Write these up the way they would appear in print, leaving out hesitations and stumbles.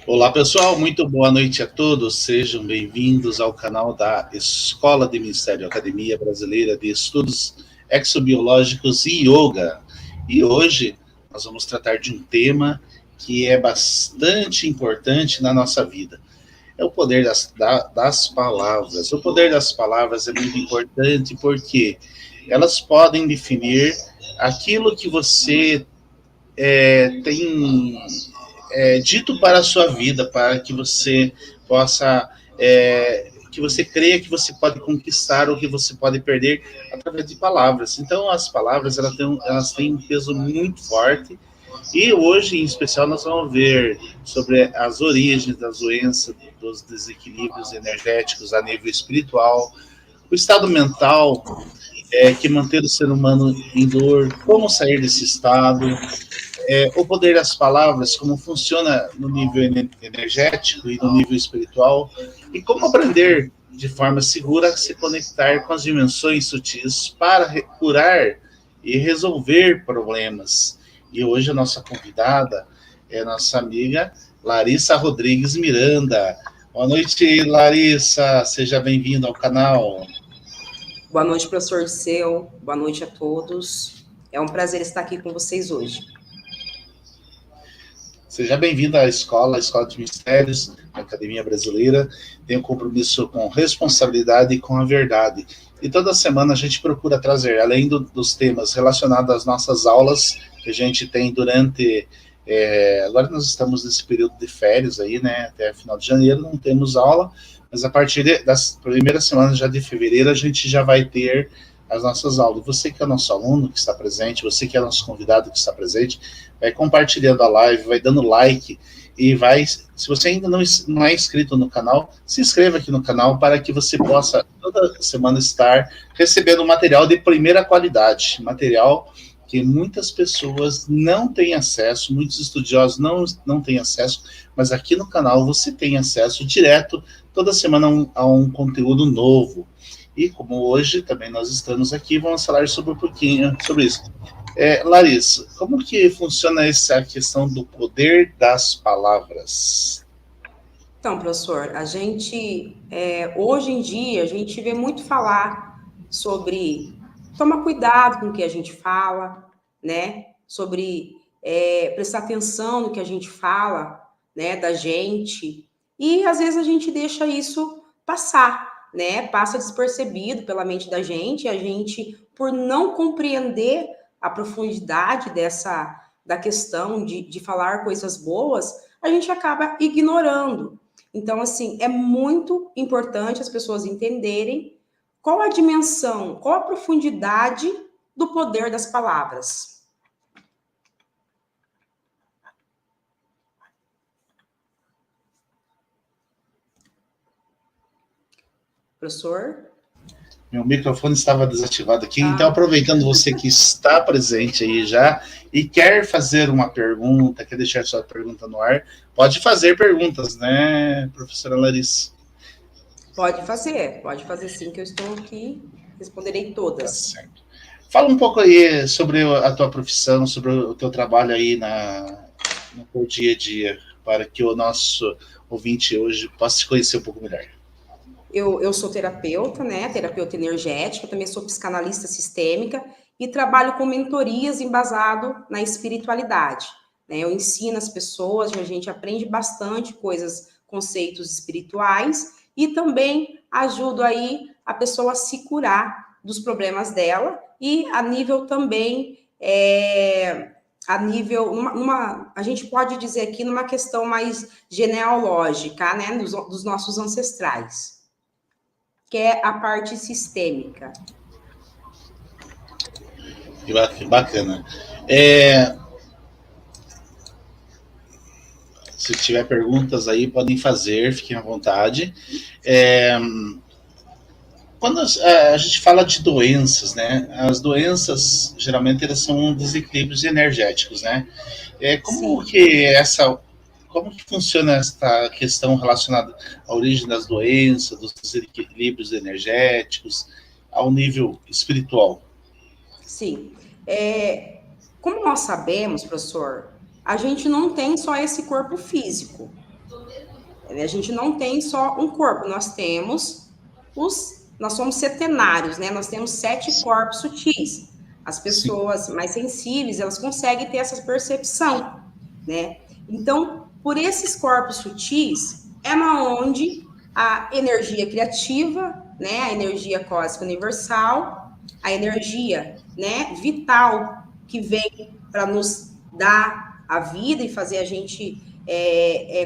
Olá pessoal, muito boa noite a todos. Sejam bem-vindos ao canal da Escola de Mistério, Academia Brasileira de Estudos Exobiológicos e Yoga. E hoje nós vamos tratar de um tema que é bastante importante na nossa vida. É o poder das palavras. O poder das palavras é muito importante porque elas podem definir aquilo que você tem dito para a sua vida, para que você possa, que você creia que você pode conquistar ou que você pode perder através de palavras. Então, as palavras elas têm um peso muito forte. E hoje, em especial, nós vamos ver sobre as origens das doenças, dos desequilíbrios energéticos a nível espiritual, o estado mental que mantém o ser humano em dor, como sair desse estado, o poder das palavras, como funciona no nível energético e no nível espiritual, e como aprender de forma segura a se conectar com as dimensões sutis para curar e resolver problemas. E hoje a nossa convidada é a nossa amiga Larissa Rodrigues Miranda. Boa noite, Larissa. Seja bem-vinda ao canal. Boa noite, professor Disseu. Boa noite a todos. É um prazer estar aqui com vocês hoje. Seja bem-vindo à Escola de Mistérios, da Academia Brasileira. Tenho compromisso com responsabilidade e com a verdade. E toda semana a gente procura trazer, além dos temas relacionados às nossas aulas, que a gente tem durante. Agora nós estamos nesse período de férias aí, né? Até final de janeiro não temos aula, mas a partir das primeiras semanas já de fevereiro a gente já vai ter as nossas aulas. Você que é nosso aluno que está presente, você que é nosso convidado que está presente, vai compartilhando a live, vai dando like e vai, se você ainda não é inscrito no canal, se inscreva aqui no canal para que você possa toda semana estar recebendo material de primeira qualidade, material que muitas pessoas não têm acesso, muitos estudiosos não têm acesso, mas aqui no canal você tem acesso direto toda semana a um conteúdo novo. E como hoje também nós estamos aqui, vamos falar sobre um pouquinho sobre isso. Larissa, como que funciona essa questão do poder das palavras? Então, professor, hoje em dia, a gente vê muito falar sobre tomar cuidado com o que a gente fala, né? Sobre prestar atenção no que a gente fala, né? Da gente. E, às vezes, a gente deixa isso passar, né? Passa despercebido pela mente da gente, e a gente, por não compreender a profundidade da questão de falar coisas boas, a gente acaba ignorando. Então, assim, é muito importante as pessoas entenderem qual a dimensão, qual a profundidade do poder das palavras. Professor? Meu microfone estava desativado aqui, então aproveitando você que está presente aí já e quer fazer uma pergunta, quer deixar sua pergunta no ar, pode fazer perguntas, né, professora Larissa? Pode fazer sim, que eu estou aqui, responderei Tá todas. certo. Fala um pouco aí sobre a tua profissão, sobre o teu trabalho aí no teu dia a dia, para que o nosso ouvinte hoje possa te conhecer um pouco melhor. Eu sou terapeuta, né? Terapeuta energética, também sou psicanalista sistêmica e trabalho com mentorias embasado na espiritualidade. Né? Eu ensino as pessoas, a gente aprende bastante coisas, conceitos espirituais e também ajudo aí a pessoa a se curar dos problemas dela e a nível também a nível, a gente pode dizer aqui numa questão mais genealógica, né? Dos nossos ancestrais, que é a parte sistêmica. Que bacana. Se tiver perguntas aí, podem fazer, fiquem à vontade. Quando a gente fala de doenças, né? As doenças, geralmente, elas são desequilíbrios energéticos, né? Como Sim. como que funciona esta questão relacionada à origem das doenças, dos desequilíbrios energéticos, ao nível espiritual? Sim. Como nós sabemos, professor, a gente não tem só esse corpo físico, A gente não tem só um corpo, nós somos setenários, né? Nós temos 7 corpos sutis. As pessoas mais sensíveis, elas conseguem ter essa percepção, né? Então, por esses corpos sutis, é onde a energia criativa, né? A energia cósmica universal, a energia, né, vital, que vem para nos dar a vida e fazer a gente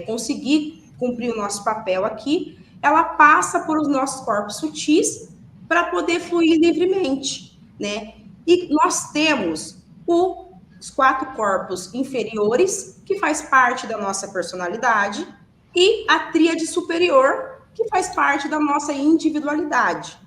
conseguir cumprir o nosso papel aqui, ela passa por os nossos corpos sutis para poder fluir livremente, né? E nós temos os 4 corpos inferiores, que faz parte da nossa personalidade, e a tríade superior, que faz parte da nossa individualidade.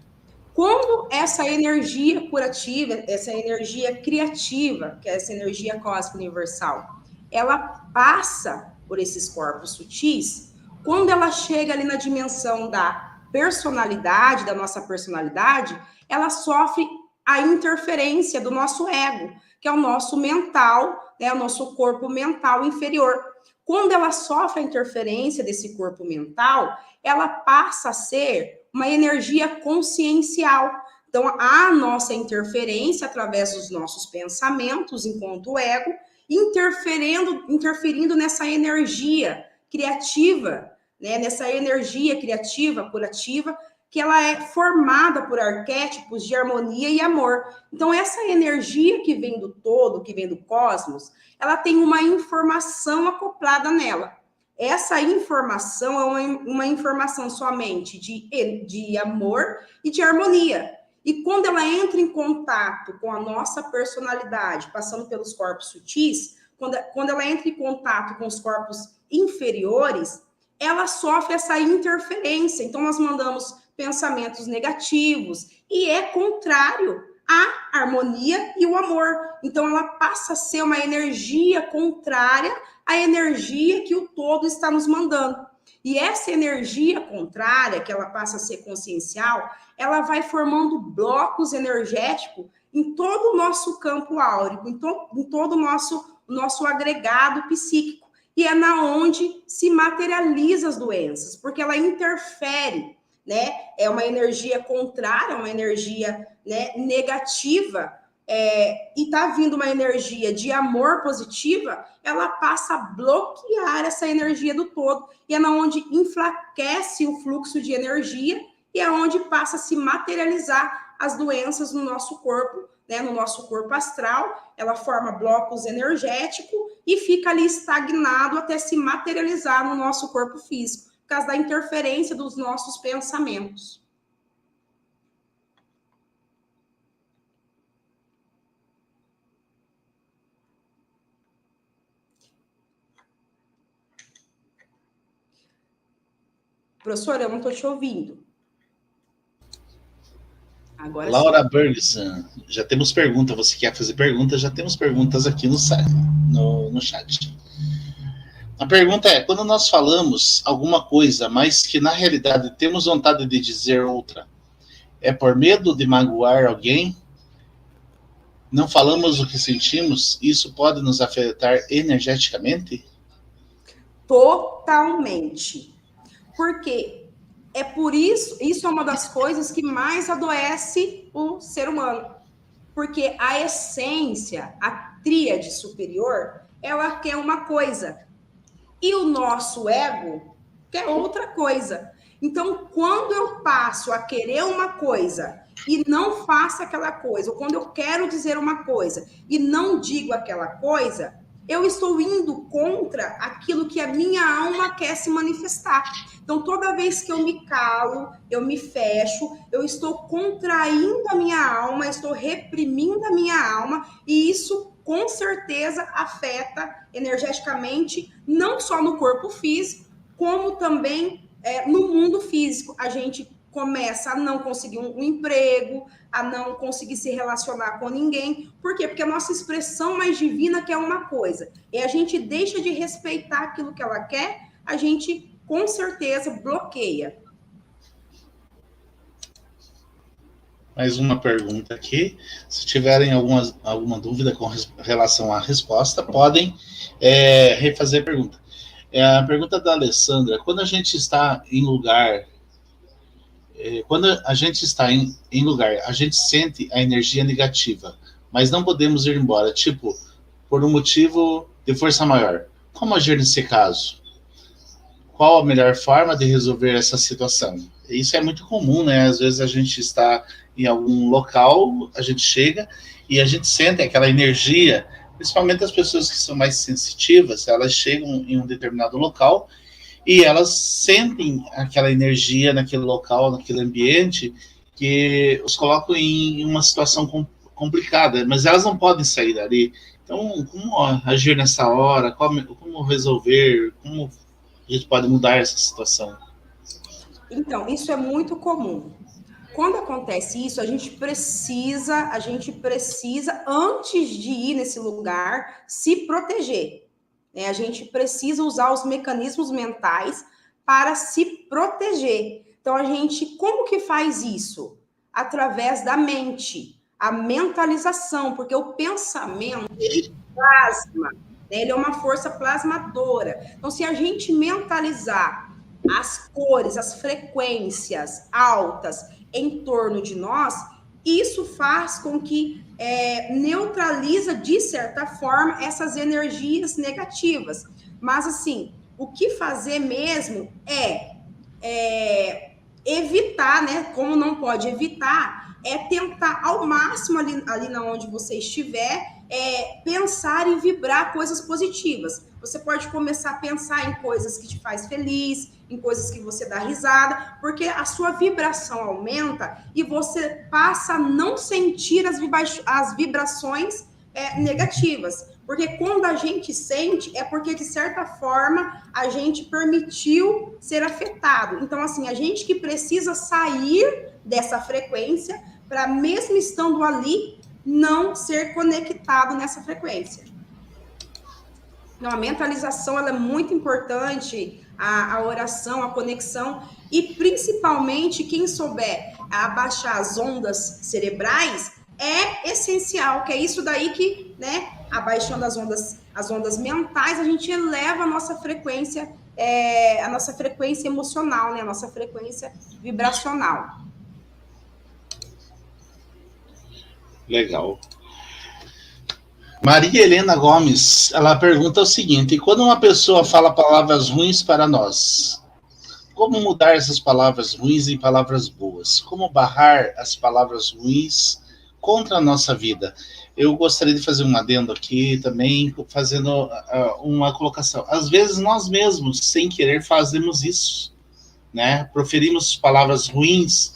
Quando essa energia curativa, essa energia criativa, que é essa energia cósmica universal, ela passa por esses corpos sutis, quando ela chega ali na dimensão da personalidade, da nossa personalidade, ela sofre a interferência do nosso ego, que é o nosso mental, né, o nosso corpo mental inferior. Quando ela sofre a interferência desse corpo mental, ela passa a ser uma energia consciencial. Então, a nossa interferência através dos nossos pensamentos, enquanto ego, interferindo nessa energia criativa, né? Nessa energia criativa, curativa, que ela é formada por arquétipos de harmonia e amor. Então, essa energia que vem do todo, que vem do cosmos, ela tem uma informação acoplada nela. Essa informação é uma informação somente de amor e de harmonia. E quando ela entra em contato com a nossa personalidade, passando pelos corpos sutis, quando ela entra em contato com os corpos inferiores, ela sofre essa interferência. Então, nós mandamos pensamentos negativos e é contrário à harmonia e o amor. Então, ela passa a ser uma energia contrária à energia que o todo está nos mandando. E essa energia contrária, que ela passa a ser consciencial, ela vai formando blocos energéticos em todo o nosso campo áurico, em todo o nosso agregado psíquico. E é na onde se materializa as doenças, porque ela interfere, né? É uma energia contrária, uma energia, né, negativa, e tá vindo uma energia de amor positiva, ela passa a bloquear essa energia do todo, e é na onde enfraquece o fluxo de energia, e é onde passa a se materializar as doenças no nosso corpo, né, no nosso corpo astral. Ela forma blocos energéticos e fica ali estagnado até se materializar no nosso corpo físico, por causa da interferência dos nossos pensamentos. Professora, eu não estou te ouvindo. Agora Laura Bergson, já temos pergunta. Você quer fazer pergunta? Já temos perguntas aqui no chat. A pergunta é: quando nós falamos alguma coisa, mas que na realidade temos vontade de dizer outra, é por medo de magoar alguém? Não falamos o que sentimos? Isso pode nos afetar energeticamente? Totalmente. Porque é por isso é uma das coisas que mais adoece o ser humano. Porque a essência, a tríade superior, ela quer uma coisa. E o nosso ego quer outra coisa. Então, quando eu passo a querer uma coisa e não faço aquela coisa, ou quando eu quero dizer uma coisa e não digo aquela coisa, eu estou indo contra aquilo que a minha alma quer se manifestar. Então, toda vez que eu me calo, eu me fecho, eu estou contraindo a minha alma, estou reprimindo a minha alma, e isso com certeza afeta energeticamente, não só no corpo físico, como também no mundo físico. A gente começa a não conseguir um emprego, a não conseguir se relacionar com ninguém. Por quê? Porque a nossa expressão mais divina quer uma coisa, e a gente deixa de respeitar aquilo que ela quer, a gente com certeza bloqueia. Mais uma pergunta aqui. Se tiverem alguma dúvida com relação à resposta, podem refazer a pergunta. É a pergunta da Alessandra. Quando a gente está em lugar, quando a gente está em lugar, a gente sente a energia negativa, mas não podemos ir embora, tipo, por um motivo de força maior. Como agir nesse caso? Qual a melhor forma de resolver essa situação? Isso é muito comum, né? Às vezes a gente está em algum local, a gente chega e a gente sente aquela energia, principalmente as pessoas que são mais sensitivas, elas chegam em um determinado local e elas sentem aquela energia naquele local, naquele ambiente, que os colocam em uma situação complicada, mas elas não podem sair dali. Então, como agir nessa hora? Como resolver? Como a gente pode mudar essa situação? Então, isso é muito comum. Quando acontece isso, a gente precisa, antes de ir nesse lugar, se proteger. Né? A gente precisa usar os mecanismos mentais para se proteger. Então, como que faz isso? Através da mente, a mentalização, porque o pensamento plasma, né? Ele é uma força plasmadora. Então, se a gente mentalizar as cores, as frequências altas em torno de nós, isso faz com que neutraliza, de certa forma, essas energias negativas. Mas, assim, o que fazer mesmo é evitar, né? Como não pode evitar, é tentar ao máximo ali na onde você estiver, pensar e vibrar coisas positivas. Você pode começar a pensar em coisas que te faz feliz, em coisas que você dá risada, porque a sua vibração aumenta e você passa a não sentir as vibrações negativas. Porque quando a gente sente, é porque, de certa forma, a gente permitiu ser afetado. Então, assim, a gente que precisa sair dessa frequência para, mesmo estando ali, não ser conectado nessa frequência. Então, a mentalização ela é muito importante, a oração, a conexão, e principalmente quem souber abaixar as ondas cerebrais é essencial, que é isso daí que, né, abaixando as ondas mentais, a gente eleva a nossa frequência emocional, né, a nossa frequência vibracional. Legal. Maria Helena Gomes, ela pergunta o seguinte: quando uma pessoa fala palavras ruins para nós, como mudar essas palavras ruins em palavras boas? Como barrar as palavras ruins contra a nossa vida? Eu gostaria de fazer um adendo aqui também, fazendo uma colocação. Às vezes nós mesmos, sem querer, fazemos isso, né? Proferimos palavras ruins,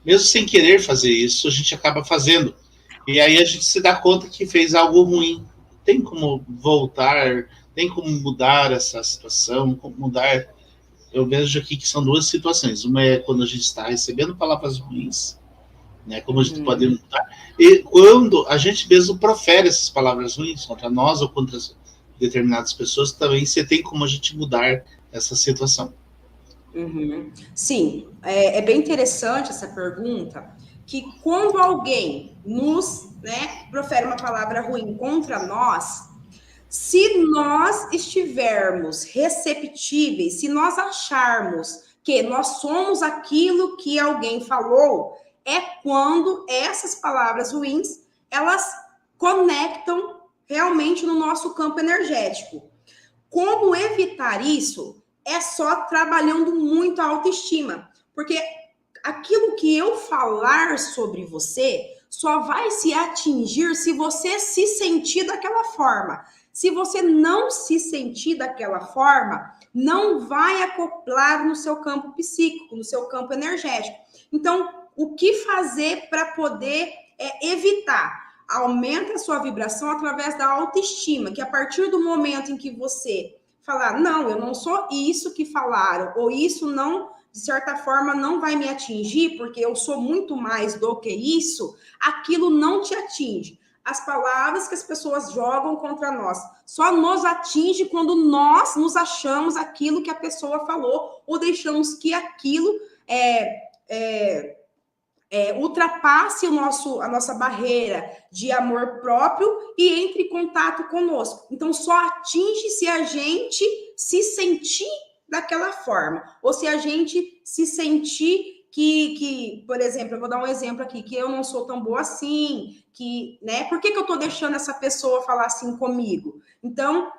mesmo sem querer fazer isso, a gente acaba fazendo. E aí a gente se dá conta que fez algo ruim. Tem como voltar, tem como mudar essa situação, como mudar. Eu vejo aqui que são duas situações. Uma é quando a gente está recebendo palavras ruins, né? Como a gente pode mudar. E quando a gente mesmo profere essas palavras ruins contra nós ou contra determinadas pessoas, também você tem como a gente mudar essa situação. Uhum. Sim, é bem interessante essa pergunta, que quando alguém profere uma palavra ruim contra nós, se nós estivermos receptíveis, se nós acharmos que nós somos aquilo que alguém falou, é quando essas palavras ruins, elas conectam realmente no nosso campo energético. Como evitar isso? É só trabalhando muito a autoestima, porque aquilo que eu falar sobre você só vai se atingir se você se sentir daquela forma. Se você não se sentir daquela forma, não vai acoplar no seu campo psíquico, no seu campo energético. Então, o que fazer para poder evitar? Aumenta a sua vibração através da autoestima, que a partir do momento em que você falar, não, eu não sou isso que falaram, ou isso não, de certa forma, não vai me atingir, porque eu sou muito mais do que isso, aquilo não te atinge. As palavras que as pessoas jogam contra nós só nos atinge quando nós nos achamos aquilo que a pessoa falou, ou deixamos que aquilo ultrapasse a nossa barreira de amor próprio e entre em contato conosco. Então, só atinge se a gente se sentir daquela forma, ou se a gente se sentir por exemplo, eu vou dar um exemplo aqui, que eu não sou tão boa assim, né? Por que eu tô deixando essa pessoa falar assim comigo? Então,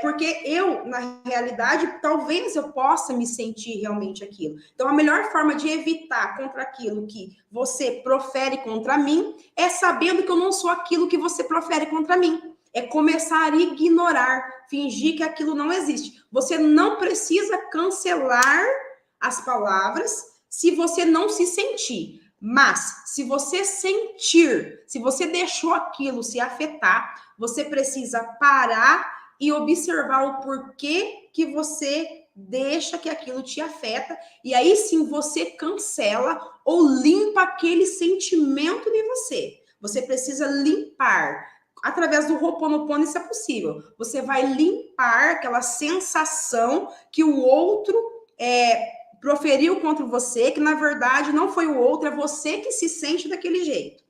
porque eu, na realidade, talvez eu possa me sentir realmente aquilo. Então, a melhor forma de evitar contra aquilo que você profere contra mim é sabendo que eu não sou aquilo que você profere contra mim. É começar a ignorar, fingir que aquilo não existe. Você não precisa cancelar as palavras se você não se sentir. Mas, se você sentir, se você deixou aquilo se afetar, você precisa parar e observar o porquê que você deixa que aquilo te afeta, e aí sim você cancela ou limpa aquele sentimento de você. Você precisa limpar. Através do Ho'oponopono isso é possível. Você vai limpar aquela sensação que o outro proferiu contra você, que na verdade não foi o outro, é você que se sente daquele jeito.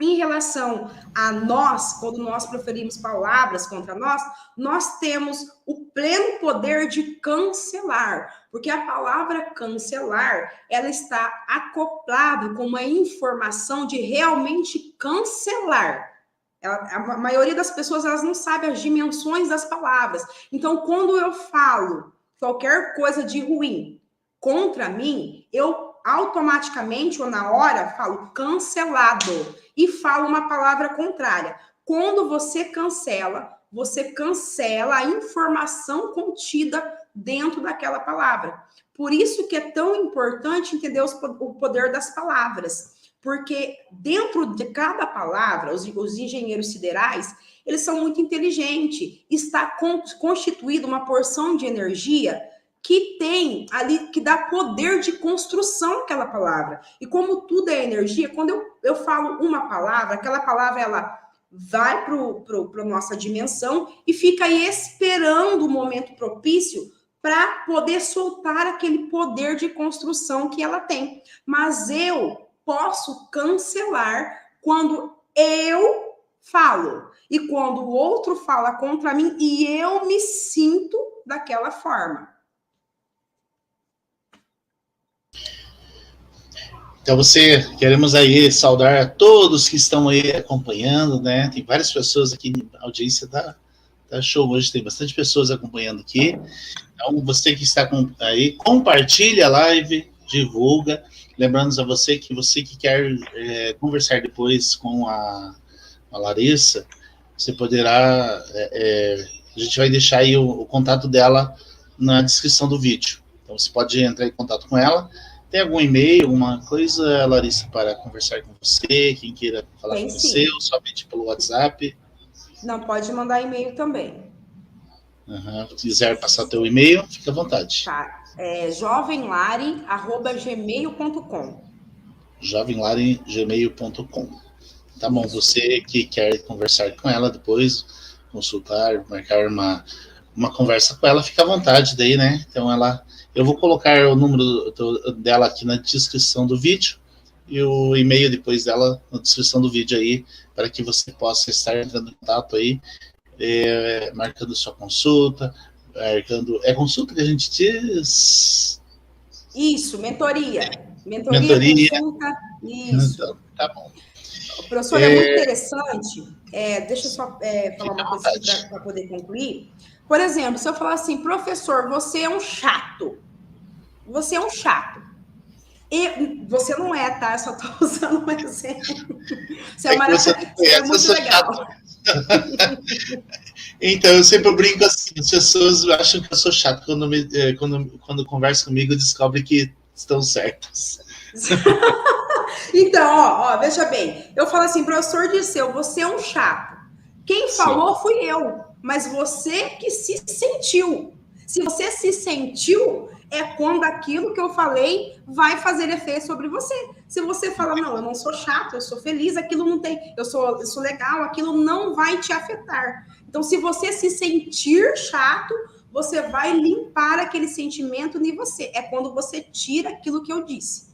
Em relação a nós, quando nós proferimos palavras contra nós, nós temos o pleno poder de cancelar, porque a palavra cancelar, ela está acoplada com uma informação de realmente cancelar. A maioria das pessoas, elas não sabem as dimensões das palavras. Então, quando eu falo qualquer coisa de ruim contra mim, eu automaticamente ou na hora falo cancelado e falo uma palavra contrária. Quando você cancela a informação contida dentro daquela palavra. Por isso que é tão importante entender o poder das palavras, porque dentro de cada palavra, os engenheiros siderais, eles são muito inteligentes. Está constituída uma porção de energia que tem ali, que dá poder de construção àquela palavra. E como tudo é energia, quando eu falo uma palavra, aquela palavra, ela vai para nossa dimensão e fica aí esperando o momento propício para poder soltar aquele poder de construção que ela tem. Mas eu posso cancelar quando eu falo e quando o outro fala contra mim e eu me sinto daquela forma. Então, queremos aí saudar a todos que estão aí acompanhando, né? Tem várias pessoas aqui, a audiência tá show hoje, tem bastante pessoas acompanhando aqui. Então, você que está aí, compartilha a live, divulga. Lembrando a você que quer conversar depois com a Larissa, você poderá, a gente vai deixar aí o contato dela na descrição do vídeo. Então, você pode entrar em contato com ela. Tem algum e-mail, alguma coisa, Larissa, para conversar com você? Quem queira falar com você, ou somente pelo WhatsApp? Não, pode mandar e-mail também. Se quiser passar teu e-mail, fica à vontade. Tá, jovenlari@gmail.com. jovenlari@gmail.com. Tá bom, você que quer conversar com ela depois, consultar, marcar uma conversa com ela, fica à vontade daí, né? Então eu vou colocar o número dela aqui na descrição do vídeo e o e-mail depois dela na descrição do vídeo aí, para que você possa estar entrando em contato aí, marcando sua consulta, é consulta que a gente diz? Isso, mentoria. Mentoria. Consulta, isso. Então, tá bom. Professor, é muito interessante, deixa eu só falar uma coisa para poder concluir. Por exemplo, se eu falar assim, professor, você é um chato. Você é um chato. E você não é, tá? Eu só estou usando um exemplo. Você é muito legal. Então, eu sempre brinco assim, as pessoas acham que eu sou chato. Quando conversam comigo, descobrem que estão certas. Então, ó, veja bem. Eu falo assim, professor Dirceu, você é um chato. Quem falou fui eu, mas você que se sentiu. Se você se sentiu, é quando aquilo que eu falei vai fazer efeito sobre você. Se você fala, não, eu não sou chato, eu sou feliz, aquilo não tem, eu sou legal, aquilo não vai te afetar. Então, se você se sentir chato, você vai limpar aquele sentimento em você. É quando você tira aquilo que eu disse.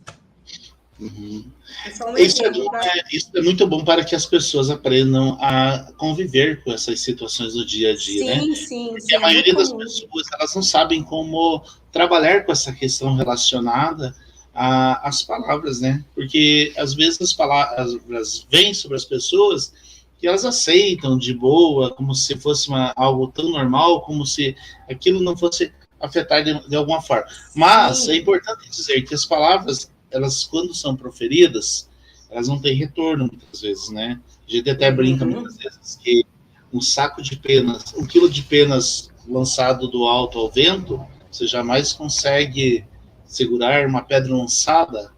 Uhum. Esse é um Isso é, exemplo para... isso é muito bom para que as pessoas aprendam a conviver com essas situações do dia a dia, né? Sim, sim, Porque a sim, é muito maioria das comum. pessoas, elas não sabem como trabalhar com essa questão relacionada às palavras, né? Porque às vezes as palavras vêm sobre as pessoas que elas aceitam de boa, como se fosse algo tão normal, como se aquilo não fosse afetar de alguma forma. Mas é Sim, importante dizer que as palavras, elas quando são proferidas, elas não têm retorno muitas vezes, né? A gente até brinca muitas uhum, vezes que um saco de penas, um quilo de penas lançado do alto ao vento, você jamais consegue segurar uma pedra lançada,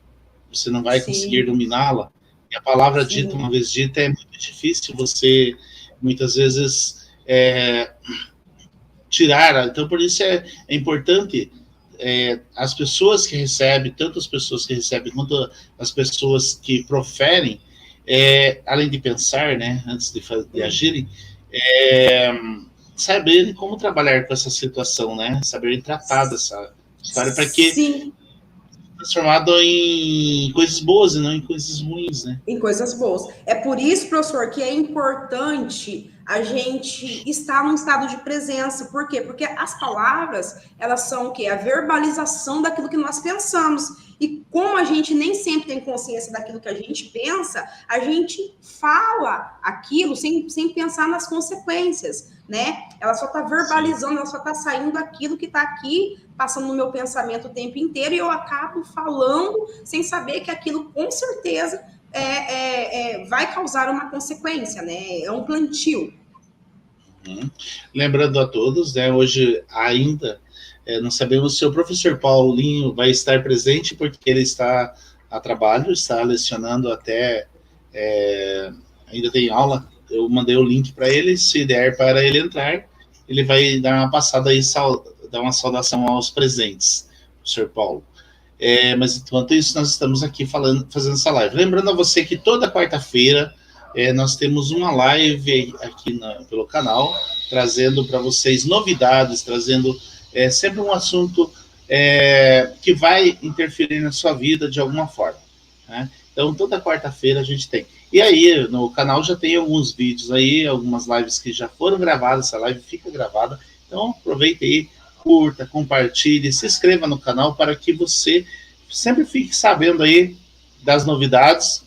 você não vai conseguir sim, dominá-la. E a palavra dita, uma sim, vez dita, é muito difícil você, muitas vezes, tirar. Então, por isso é importante as pessoas que recebem, tanto as pessoas que recebem quanto as pessoas que proferem, além de pensar, né, antes de uhum. agirem, é, saberem como trabalhar com essa situação, né, saberem tratar dessa história para que Sim, transformado em coisas boas e não em coisas ruins, né? em coisas boas. É por isso, professor, que é importante a gente estar num estado de presença. Por quê? Porque as palavras, elas são o quê? A verbalização daquilo que nós pensamos. E como a gente nem sempre tem consciência daquilo que a gente pensa, a gente fala aquilo sem pensar nas consequências, né? Ela só está Sim. verbalizando, ela só está saindo aquilo que está aqui, passando no meu pensamento o tempo inteiro, e eu acabo falando sem saber que aquilo, com certeza, vai causar uma consequência, né? É um plantio. Uhum. Lembrando a todos, né, hoje ainda não sabemos se o professor Paulinho vai estar presente, porque ele está a trabalho, está lecionando até. é, Ainda tem aula. Eu mandei o link para ele, se der para ele entrar, ele vai dar uma passada aí, dar uma saudação aos presentes, professor Paulo. Mas enquanto isso, nós estamos aqui fazendo essa live. Lembrando a você que toda quarta-feira nós temos uma live aqui pelo canal, trazendo para vocês novidades, trazendo sempre um assunto que vai interferir na sua vida de alguma forma. Né? Então, toda quarta-feira a gente tem. E aí, no canal já tem alguns vídeos aí, algumas lives que já foram gravadas, essa live fica gravada. Então, aproveite aí, curta, compartilhe, se inscreva no canal para que você sempre fique sabendo aí das novidades,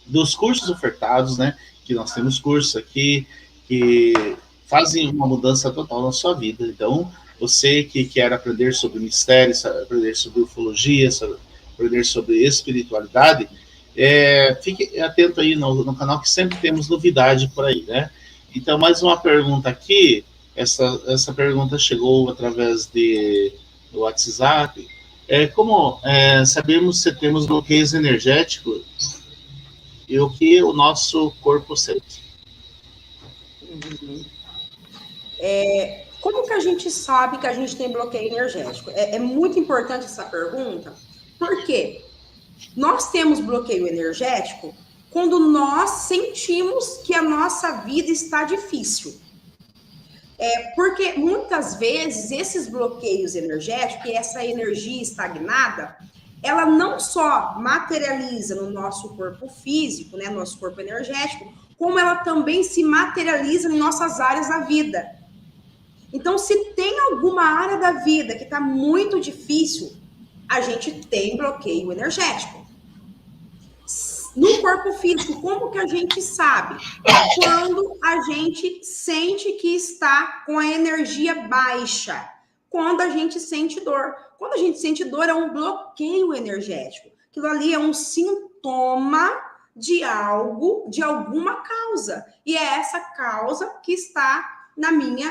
dos cursos ofertados, né? Que nós temos cursos aqui que fazem uma mudança total na sua vida. Então, você que quer aprender sobre mistérios, aprender sobre ufologia, aprender sobre espiritualidade, fique atento aí no canal que sempre temos novidade por aí, né? Então, mais uma pergunta aqui. Essa pergunta chegou através do WhatsApp. Como sabemos se temos bloqueios energéticos e o que o nosso corpo sente? Uhum. Como que a gente sabe que a gente tem bloqueio energético? É muito importante essa pergunta, porque nós temos bloqueio energético quando nós sentimos que a nossa vida está difícil. Porque muitas vezes esses bloqueios energéticos e essa energia estagnada, ela não só materializa no nosso corpo físico, né, nosso corpo energético, como ela também se materializa em nossas áreas da vida. Então, se tem alguma área da vida que está muito difícil, a gente tem bloqueio energético. No corpo físico, como que a gente sabe? Quando a gente sente que está com a energia baixa, quando a gente sente dor. Quando a gente sente dor, é um bloqueio energético. Aquilo ali é um sintoma de algo, de alguma causa. E é essa causa que está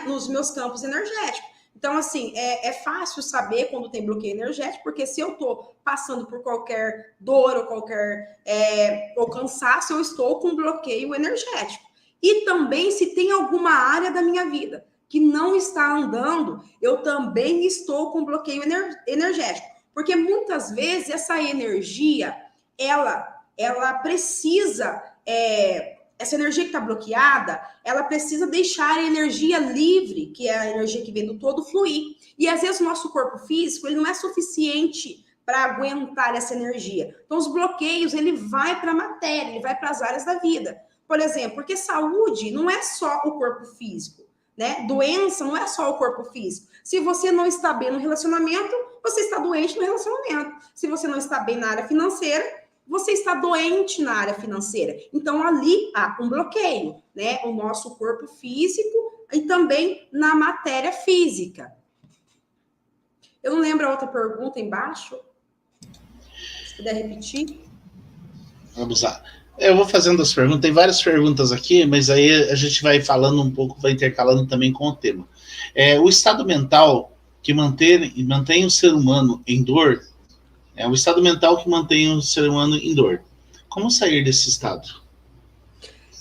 nos meus campos energéticos. Então, assim, é fácil saber quando tem bloqueio energético, porque se eu estou passando por qualquer dor ou qualquer ou cansaço, eu estou com bloqueio energético. E também se tem alguma área da minha vida que não está andando, eu também estou com bloqueio energético. Porque muitas vezes essa energia, ela precisa, essa energia que está bloqueada, ela precisa deixar a energia livre, que é a energia que vem do todo, fluir. E às vezes o nosso corpo físico, ele não é suficiente para aguentar essa energia. Então, os bloqueios, ele vai para a matéria, ele vai para as áreas da vida. Por exemplo, porque saúde não é só o corpo físico, né? Doença não é só o corpo físico. Se você não está bem no relacionamento, você está doente no relacionamento. Se você não está bem na área financeira, você está doente na área financeira. Então, ali há um bloqueio, né? O nosso corpo físico e também na matéria física. Eu não lembro a outra pergunta embaixo. Se puder repetir. Vamos lá. Eu vou fazendo as perguntas, tem várias perguntas aqui, mas aí a gente vai falando um pouco, vai intercalando também com o tema. O estado mental que mantém o ser humano em dor, o estado mental que mantém o ser humano em dor. Como sair desse estado?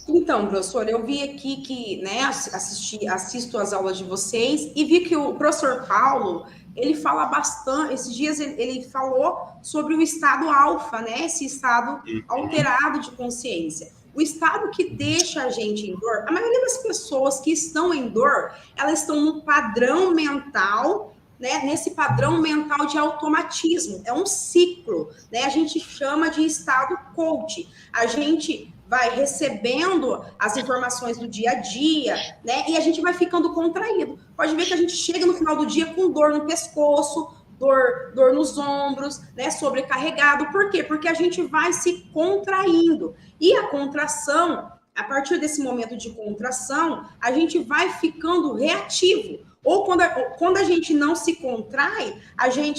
Então, professor, eu vi aqui que, né, assisto as aulas de vocês e vi que o professor Paulo, ele fala bastante, esses dias ele falou sobre o estado alfa, né, esse estado alterado de consciência. O estado que deixa a gente em dor, a maioria das pessoas que estão em dor, elas estão no padrão mental, né, nesse padrão mental de automatismo, é um ciclo, né, a gente chama de estado coach, a gente vai recebendo as informações do dia a dia, né? E a gente vai ficando contraído. Pode ver que a gente chega no final do dia com dor no pescoço, dor nos ombros, né? Sobrecarregado. Por quê? Porque a gente vai se contraindo. E a contração, a partir desse momento de contração, a gente vai ficando reativo. Ou quando a gente não se contrai,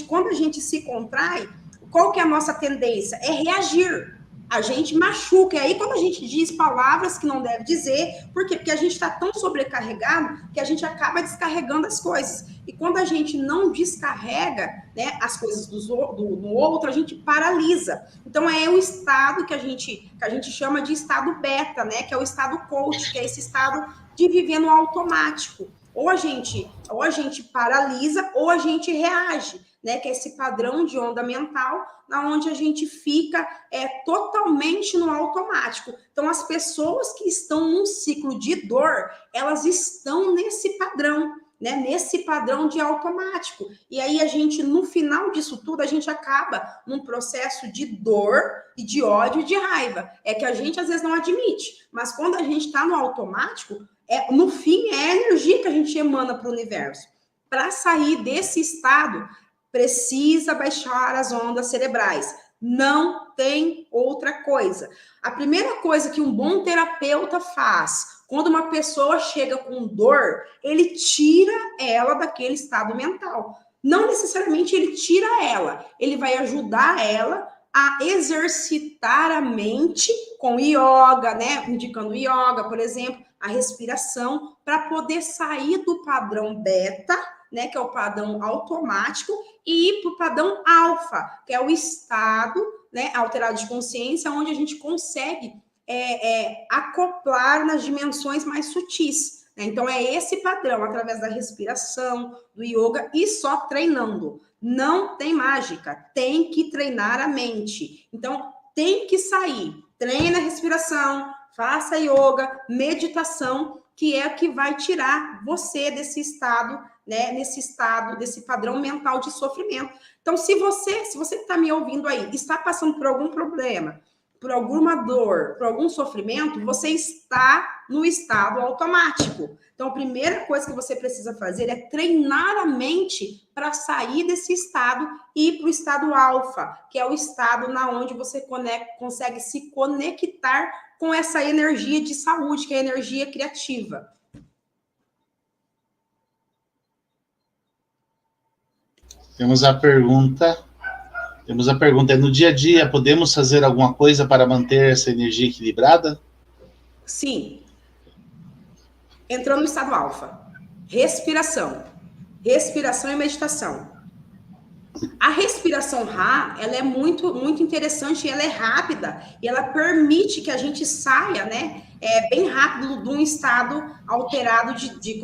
quando a gente se contrai, qual que é a nossa tendência? É reagir. A gente machuca. E aí, quando a gente diz palavras que não deve dizer, por quê? Porque a gente está tão sobrecarregado que a gente acaba descarregando as coisas. E quando a gente não descarrega, né, as coisas do outro, a gente paralisa. Então, é o estado que a gente chama de estado beta, né? Que é o estado coach, que é esse estado de viver no automático. Ou a gente paralisa, ou a gente reage, né? Que é esse padrão de onda mental, onde a gente fica totalmente no automático. Então, as pessoas que estão num ciclo de dor, elas estão nesse padrão, né? Nesse padrão de automático. E aí, a gente, no final disso tudo, a gente acaba num processo de dor e de ódio e de raiva. É que a gente, às vezes, não admite. Mas quando a gente está no automático, no fim, é a energia que a gente emana para o universo. Para sair desse estado, precisa baixar as ondas cerebrais. Não tem outra coisa. A primeira coisa que um bom terapeuta faz, quando uma pessoa chega com dor, ele tira ela daquele estado mental. Não necessariamente ele tira ela, ele vai ajudar ela a exercitar a mente com yoga, né? Indicando yoga, por exemplo, a respiração, para poder sair do padrão beta, né? Que é o padrão automático, e ir para o padrão alfa, que é o estado, né, alterado de consciência, onde a gente consegue acoplar nas dimensões mais sutis. Né? Então, é esse padrão, através da respiração, do yoga, e só treinando. Não tem mágica, tem que treinar a mente. Então, tem que sair. Treina a respiração, faça yoga, meditação, que é o que vai tirar você desse estado, né, nesse estado, desse padrão mental de sofrimento. Então, se você que está me ouvindo aí, está passando por algum problema, por alguma dor, por algum sofrimento, você está no estado automático. Então, a primeira coisa que você precisa fazer é treinar a mente para sair desse estado e ir para o estado alfa, que é o estado na onde você consegue se conectar com essa energia de saúde, que é a energia criativa. Temos a pergunta, no dia a dia, podemos fazer alguma coisa para manter essa energia equilibrada? Sim. Entrou no estado alfa. Respiração e meditação. A respiração Ra, ela é muito, muito interessante, ela é rápida, e ela permite que a gente saia, né, bem rápido de um estado alterado, de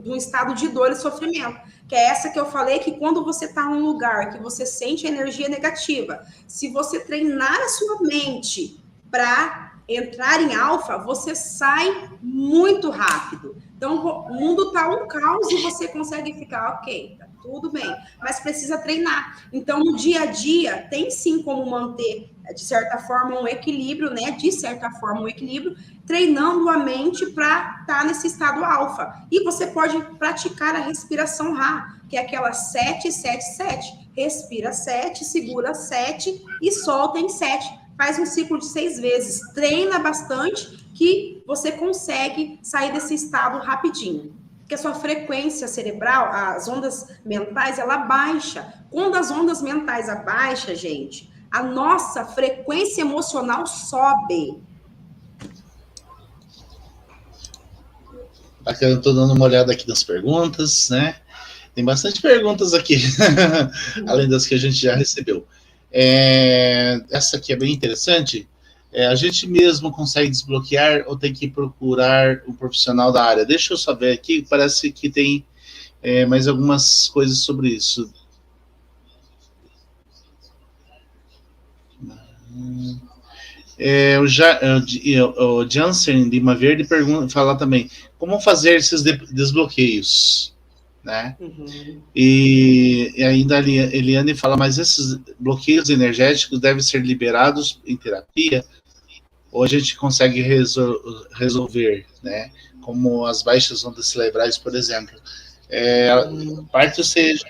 um estado de dor e sofrimento, que é essa que eu falei, que quando você está num lugar que você sente energia negativa, se você treinar a sua mente para entrar em alfa, você sai muito rápido, Então, o mundo está um caos e você consegue ficar, ok, tá tudo bem, mas precisa treinar. Então, no dia a dia, tem sim como manter, de certa forma, um equilíbrio, né? De certa forma, um equilíbrio, treinando a mente para estar nesse estado alfa. E você pode praticar a respiração Ra, que é aquela 7-7-7. Respira 7, segura 7 e solta em 7. Faz um ciclo de 6 vezes. Treina bastante que você consegue sair desse estado rapidinho. Porque a sua frequência cerebral, as ondas mentais, ela baixa. Quando as ondas mentais abaixam, gente, a nossa frequência emocional sobe. Bacana, eu tô dando uma olhada aqui nas perguntas, né? Tem bastante perguntas aqui, além das que a gente já recebeu. Essa aqui é bem interessante. A gente mesmo consegue desbloquear ou tem que procurar um profissional da área? Deixa eu saber aqui, parece que tem mais algumas coisas sobre isso. O Jansen Lima Verde fala também, como fazer esses desbloqueios? Né? Uhum. E ainda a Eliane fala, mas esses bloqueios energéticos devem ser liberados em terapia ou a gente consegue resolver, né? Como as baixas ondas cerebrais, por exemplo. Parte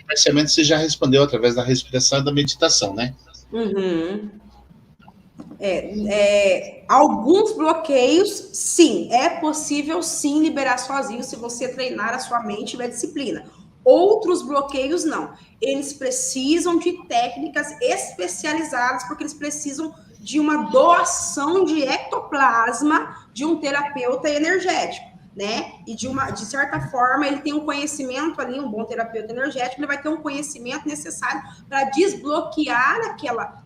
parcialmente você já respondeu através da respiração e da meditação, né? Uhum. Alguns bloqueios, sim, é possível sim liberar sozinho se você treinar a sua mente e tiver disciplina. Outros bloqueios não. Eles precisam de técnicas especializadas, porque eles precisam de uma doação de ectoplasma de um terapeuta energético, né? E de certa forma, ele tem um conhecimento ali, um bom terapeuta energético, ele vai ter um conhecimento necessário para desbloquear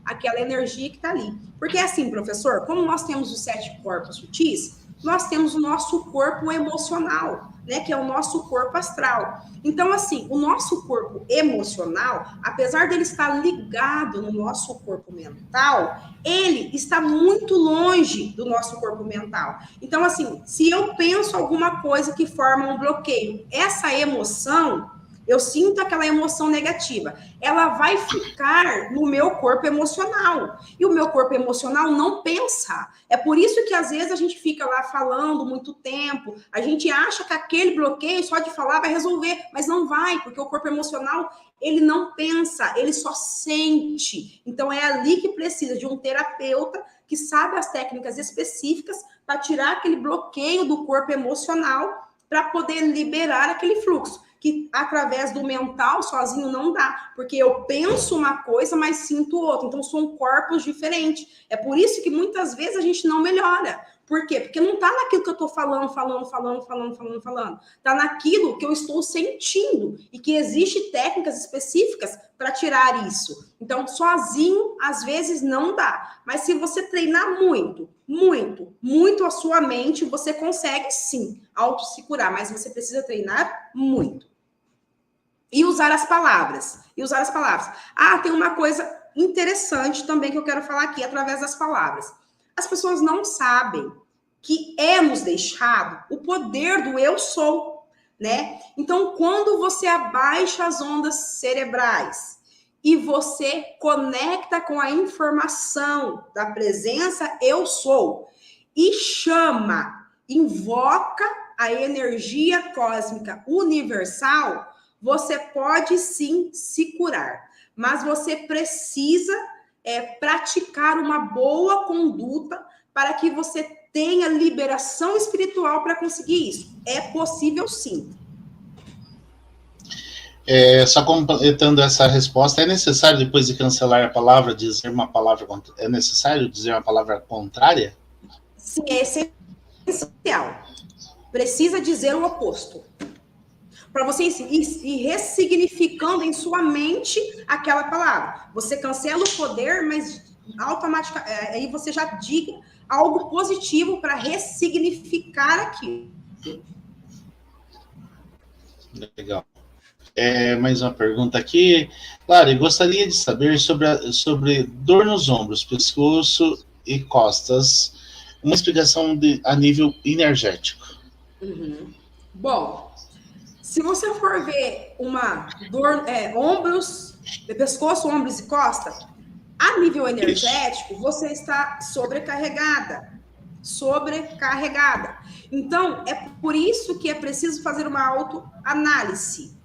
aquela energia que está ali. Porque assim, professor, como nós temos os 7 corpos sutis, nós temos o nosso corpo emocional, né, que é o nosso corpo astral. Então, assim, o nosso corpo emocional, apesar dele estar ligado no nosso corpo mental, ele está muito longe do nosso corpo mental. Então, assim, se eu penso alguma coisa que forma um bloqueio, essa emoção, eu sinto aquela emoção negativa, ela vai ficar no meu corpo emocional. E o meu corpo emocional não pensa. É por isso que às vezes a gente fica lá falando muito tempo, a gente acha que aquele bloqueio só de falar vai resolver, mas não vai, porque o corpo emocional, ele não pensa, ele só sente. Então é ali que precisa de um terapeuta que sabe as técnicas específicas para tirar aquele bloqueio do corpo emocional para poder liberar aquele fluxo, que através do mental sozinho não dá, porque eu penso uma coisa, mas sinto outra, então são corpos diferentes. É por isso que muitas vezes a gente não melhora. Por quê? Porque não tá naquilo que eu tô falando. Tá naquilo que eu estou sentindo e que existe técnicas específicas para tirar isso. Então, sozinho, às vezes, não dá. Mas se você treinar muito a sua mente, você consegue, sim, se curar. Mas você precisa treinar muito. E usar as palavras. Tem uma coisa interessante também que eu quero falar aqui, através das palavras. As pessoas não sabem que é nos deixado o poder do eu sou, né? Então, quando você abaixa as ondas cerebrais e você conecta com a informação da presença eu sou e invoca a energia cósmica universal, você pode sim se curar, mas você precisa praticar uma boa conduta para que você tenha liberação espiritual para conseguir isso. É possível sim. Só completando essa resposta, é necessário, depois de cancelar a palavra, dizer uma palavra, é necessário dizer uma palavra contrária? Sim, é essencial. Precisa dizer o oposto. Para você ir ressignificando em sua mente aquela palavra. Você cancela o poder, mas automaticamente aí você já diga algo positivo para ressignificar aquilo. Legal. Mais uma pergunta aqui. Claro, eu gostaria de saber sobre dor nos ombros, pescoço e costas. Uma explicação a nível energético. Uhum. Bom, se você for ver uma dor, ombros, pescoço, ombros e costa, a nível energético, você está sobrecarregada. Sobrecarregada. Então, é por isso que é preciso fazer uma autoanálise.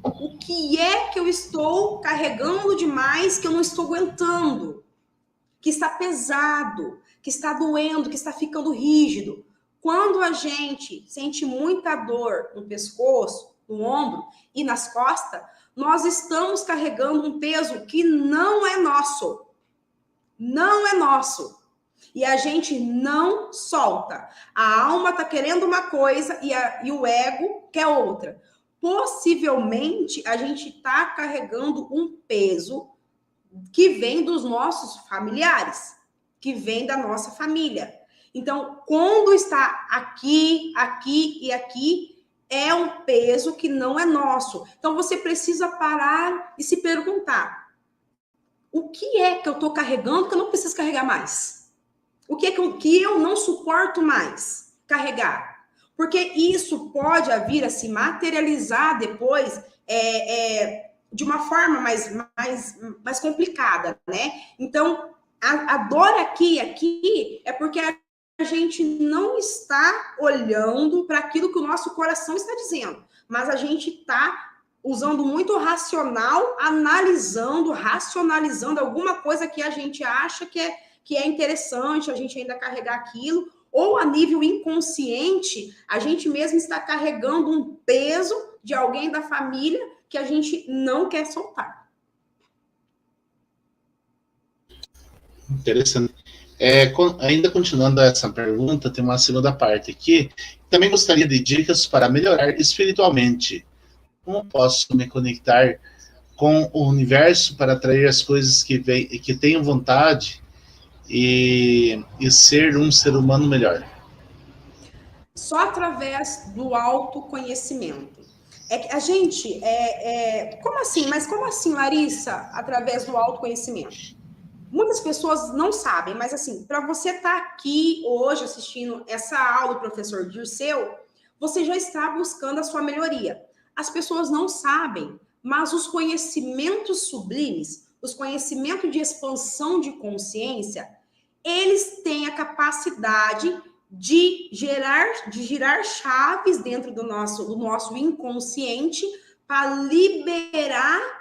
O que é que eu estou carregando demais, que eu não estou aguentando? Que está pesado, que está doendo, que está ficando rígido. Quando a gente sente muita dor no pescoço, no ombro e nas costas, nós estamos carregando um peso que não é nosso. Não é nosso. E a gente não solta. A alma está querendo uma coisa e o ego quer outra. Possivelmente, a gente está carregando um peso que vem dos nossos familiares, que vem da nossa família. Então, quando está aqui, aqui e aqui, é um peso que não é nosso. Então, você precisa parar e se perguntar: o que é que eu estou carregando que eu não preciso carregar mais? O que é que eu não suporto mais carregar? Porque isso pode vir a se materializar depois de uma forma mais complicada, né? Então, a dor aqui é porque a gente não está olhando para aquilo que o nosso coração está dizendo, mas a gente está usando muito racional, analisando, racionalizando alguma coisa que a gente acha que é interessante, a gente ainda carregar aquilo, ou a nível inconsciente, a gente mesmo está carregando um peso de alguém da família que a gente não quer soltar. Interessante. Ainda continuando essa pergunta, tem uma segunda parte aqui. Também gostaria de dicas para melhorar espiritualmente. Como posso me conectar com o universo para atrair as coisas que tenho vontade e ser um ser humano melhor? Só através do autoconhecimento. É que a gente, como assim? Mas como assim, Larissa, através do autoconhecimento? Muitas pessoas não sabem, mas assim, para você estar aqui hoje assistindo essa aula do professor Dirceu, você já está buscando a sua melhoria. As pessoas não sabem, mas os conhecimentos sublimes, os conhecimentos de expansão de consciência, eles têm a capacidade de girar chaves dentro do nosso inconsciente para liberar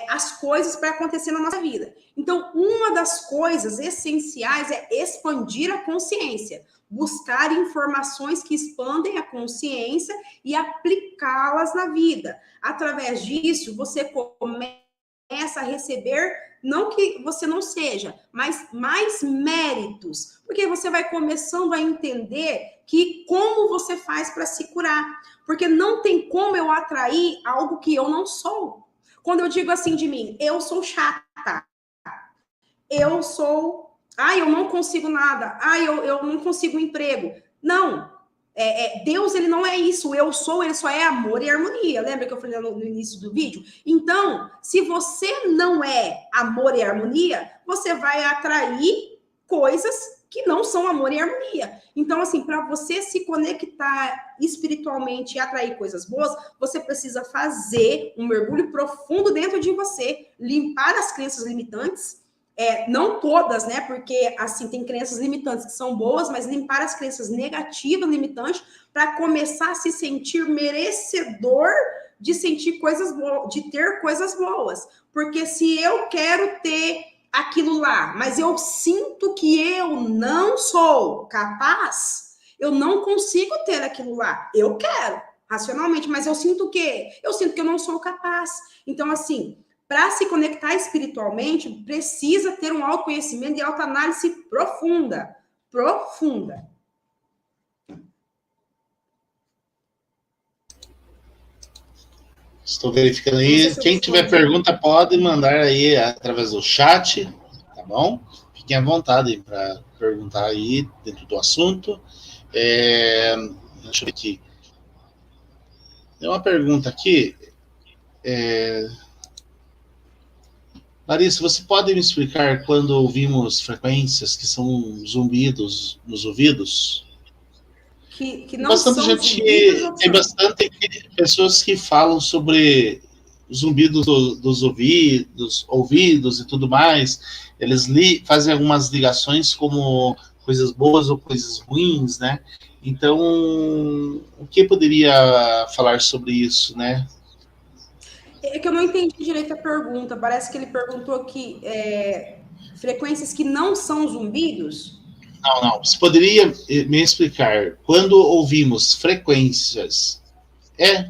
as coisas para acontecer na nossa vida. Então, uma das coisas essenciais é expandir a consciência, buscar informações que expandem a consciência e aplicá-las na vida. Através disso, você começa a receber, não que você não seja, mas mais méritos, porque você vai começando a entender que como você faz para se curar, porque não tem como eu atrair algo que eu não sou. Quando eu digo assim de mim, eu sou chata, eu não consigo nada, eu não consigo emprego. Não, Deus, ele não é isso, eu sou, ele só é amor e harmonia. Lembra que eu falei no início do vídeo? Então, se você não é amor e harmonia, você vai atrair coisas que não são amor e harmonia. Então, assim, para você se conectar espiritualmente e atrair coisas boas, você precisa fazer um mergulho profundo dentro de você, limpar as crenças limitantes, não todas, né? Porque, assim, tem crenças limitantes que são boas, mas limpar as crenças negativas, limitantes, para começar a se sentir merecedor de sentir coisas boas, de ter coisas boas. Porque se eu quero ter aquilo lá, mas eu sinto que eu não sou capaz, eu não consigo ter aquilo lá. Eu quero, racionalmente, mas eu sinto o quê? Eu sinto que eu não sou capaz. Então, assim, para se conectar espiritualmente, precisa ter um autoconhecimento e autoanálise profunda. Profunda. Estou verificando aí. Quem tiver pergunta pode mandar aí através do chat, tá bom? Fiquem à vontade para perguntar aí dentro do assunto. Deixa eu ver aqui. Tem uma pergunta aqui. Larissa, você pode me explicar quando ouvimos frequências que são zumbidos nos ouvidos? que não Bastante são gente, zumbidos ou tem são? bastante pessoas que falam sobre zumbidos dos ouvidos e tudo mais. Eles fazem algumas ligações como coisas boas ou coisas ruins, né? Então, o que poderia falar sobre isso, né? É que eu não entendi direito a pergunta. Parece que ele perguntou que frequências que não são zumbidos. Não, não. Você poderia me explicar quando ouvimos frequências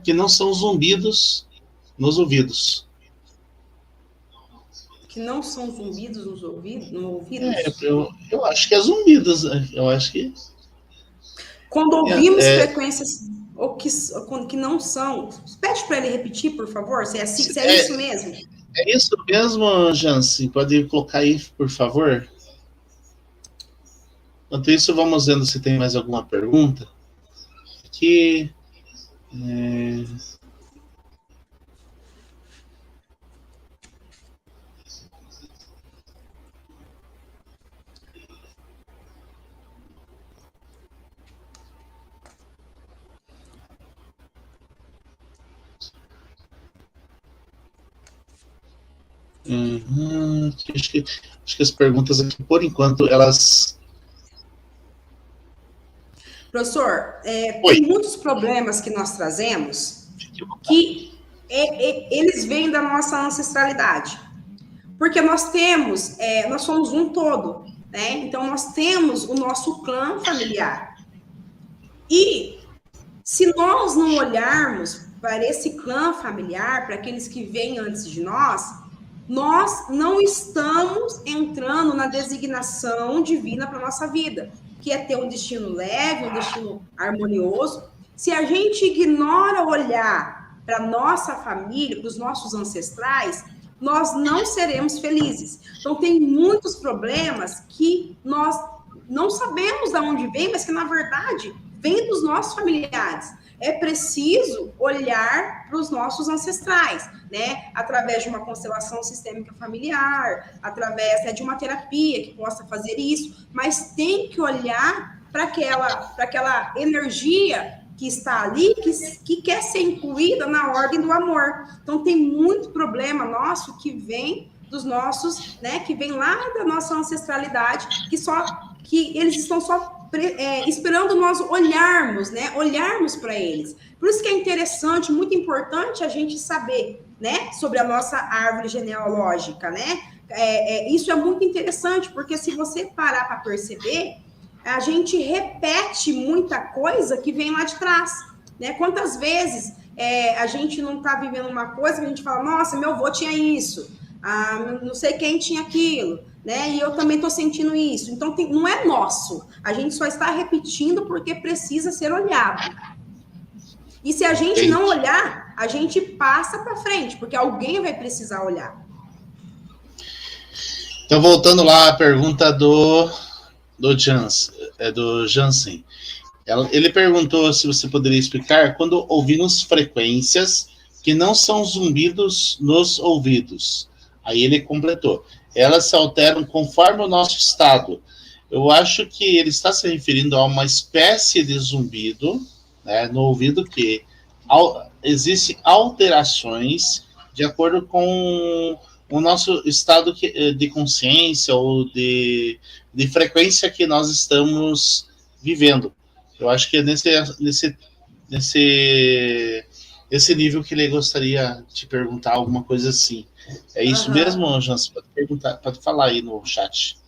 que não são zumbidos nos ouvidos? Que não são zumbidos no É, ouvidos? eu acho que é zumbidos, né? Eu acho que Quando ouvimos é, frequências que não são. Pede para ele repetir, por favor, se é isso é, mesmo. é isso mesmo, Jansen. Pode colocar aí, por favor? Enquanto isso, vamos vendo se tem mais alguma pergunta. Aqui. É, acho que as perguntas aqui, por enquanto, elas. Professor, Oi. tem muitos problemas que nós trazemos que eles vêm da nossa ancestralidade. Porque nós somos um todo, né? Então nós temos o nosso clã familiar. E se nós não olharmos para esse clã familiar, para aqueles que vêm antes de nós não estamos entrando na designação divina para a nossa vida, que é ter um destino leve, um destino harmonioso. Se a gente ignora olhar para a nossa família, para os nossos ancestrais, nós não seremos felizes. Então, tem muitos problemas que nós não sabemos de onde vem, mas que, na verdade, vem dos nossos familiares. É preciso olhar para os nossos ancestrais, né? Através de uma constelação sistêmica familiar, através de uma terapia que possa fazer isso, mas tem que olhar para aquela energia que está ali, que quer ser incluída na ordem do amor. Então, tem muito problema nosso que vem dos nossos, né? Que vem lá da nossa ancestralidade, que eles estão só esperando nós olharmos, né? Olharmos para eles. Por isso que é interessante, muito importante a gente saber, né? Sobre a nossa árvore genealógica, né? Isso é muito interessante, porque se você parar para perceber, a gente repete muita coisa que vem lá de trás, né? Quantas vezes a gente não está vivendo uma coisa que a gente fala, nossa, meu avô tinha isso, não sei quem tinha aquilo, né? E eu também estou sentindo isso. Então, não é nosso. A gente só está repetindo porque precisa ser olhado. E se a gente não olhar, a gente passa para frente, porque alguém vai precisar olhar. Então, voltando lá à pergunta do Jansen. Ele perguntou se você poderia explicar quando ouvimos frequências que não são zumbidos nos ouvidos. Aí ele completou. Elas se alteram conforme o nosso estado. Eu acho que ele está se referindo a uma espécie de zumbido, né, no ouvido que existem alterações de acordo com o nosso estado de consciência ou de frequência que nós estamos vivendo. Eu acho que é nesse nível que ele gostaria de perguntar alguma coisa assim. É isso mesmo, Jans? Pode perguntar, pode falar aí no chat.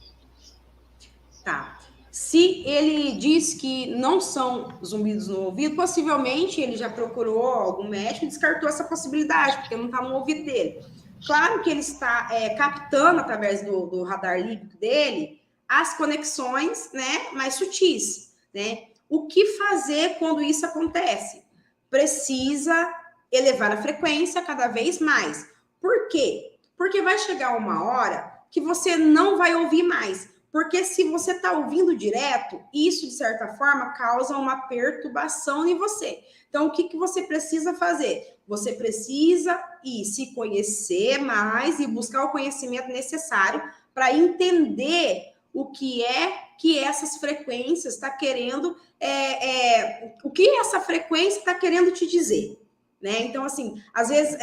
Tá. Se ele diz que não são zumbidos no ouvido, possivelmente ele já procurou algum médico e descartou essa possibilidade, porque não está no ouvido dele. Claro que ele está captando, através do radar límbico dele, as conexões, né, mais sutis, né? O que fazer quando isso acontece? Precisa elevar a frequência cada vez mais. Por quê? Porque vai chegar uma hora que você não vai ouvir mais. Porque se você está ouvindo direto, isso, de certa forma, causa uma perturbação em você. Então, o que você precisa fazer? Você precisa se conhecer mais e buscar o conhecimento necessário para entender o que essas frequências está querendo, o que essa frequência está querendo te dizer, né? Então, assim, às vezes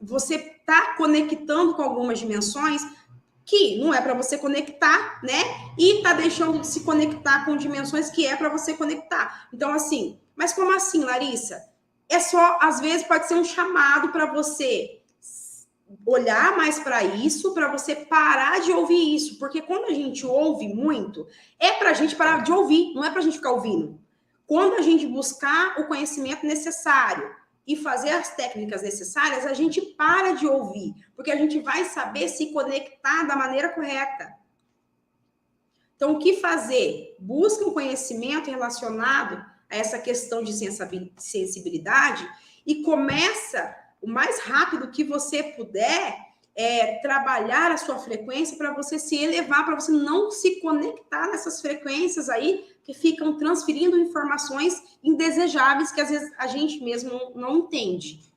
você está conectando com algumas dimensões que não é para você conectar, né? E está deixando de se conectar com dimensões que é para você conectar. Então, assim, mas como assim, Larissa? É só, às vezes, pode ser um chamado para você olhar mais para isso, para você parar de ouvir isso. Porque quando a gente ouve muito, é para a gente parar de ouvir, não é para a gente ficar ouvindo. Quando a gente buscar o conhecimento necessário e fazer as técnicas necessárias, a gente para de ouvir, porque a gente vai saber se conectar da maneira correta. Então, o que fazer? Busca um conhecimento relacionado a essa questão de sensibilidade e começa o mais rápido que você puder trabalhar a sua frequência para você se elevar, para você não se conectar nessas frequências aí que ficam transferindo informações indesejáveis que às vezes a gente mesmo não entende.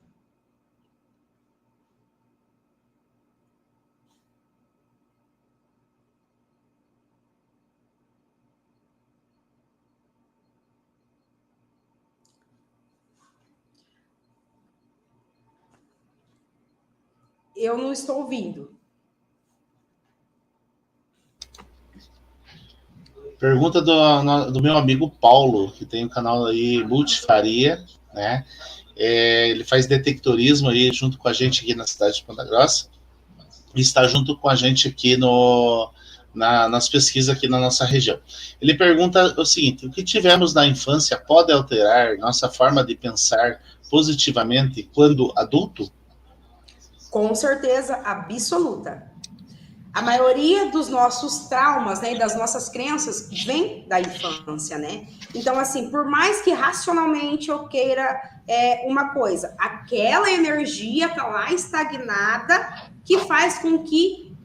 Eu não estou ouvindo. Pergunta do meu amigo Paulo, que tem um canal aí, Multifaria, né? Ele faz detectorismo aí junto com a gente aqui na cidade de Ponta Grossa e está junto com a gente aqui nas pesquisas aqui na nossa região. Ele pergunta o seguinte: o que tivemos na infância pode alterar nossa forma de pensar positivamente quando adulto? Com certeza absoluta. A maioria dos nossos traumas, né, e das nossas crenças vem da infância, né? Então, assim, por mais que racionalmente eu queira uma coisa, aquela energia tá lá estagnada que faz com que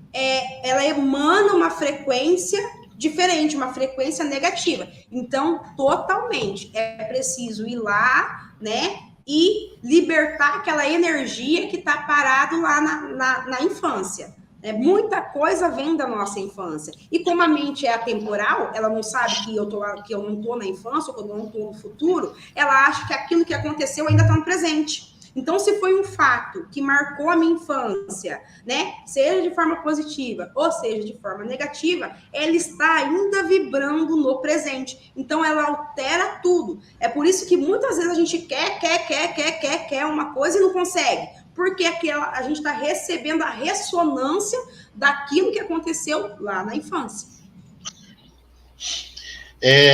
ela emana uma frequência diferente, uma frequência negativa. Então, totalmente, é preciso ir lá, né, e libertar aquela energia que está parado lá na infância. Muita coisa vem da nossa infância. E como a mente é atemporal, ela não sabe que eu não estou na infância, ou que eu não estou no futuro, ela acha que aquilo que aconteceu ainda está no presente. Então, se foi um fato que marcou a minha infância, né, seja de forma positiva ou seja de forma negativa, ela está ainda vibrando no presente. Então, ela altera tudo. É por isso que muitas vezes a gente quer uma coisa e não consegue. Porque a gente está recebendo a ressonância daquilo que aconteceu lá na infância.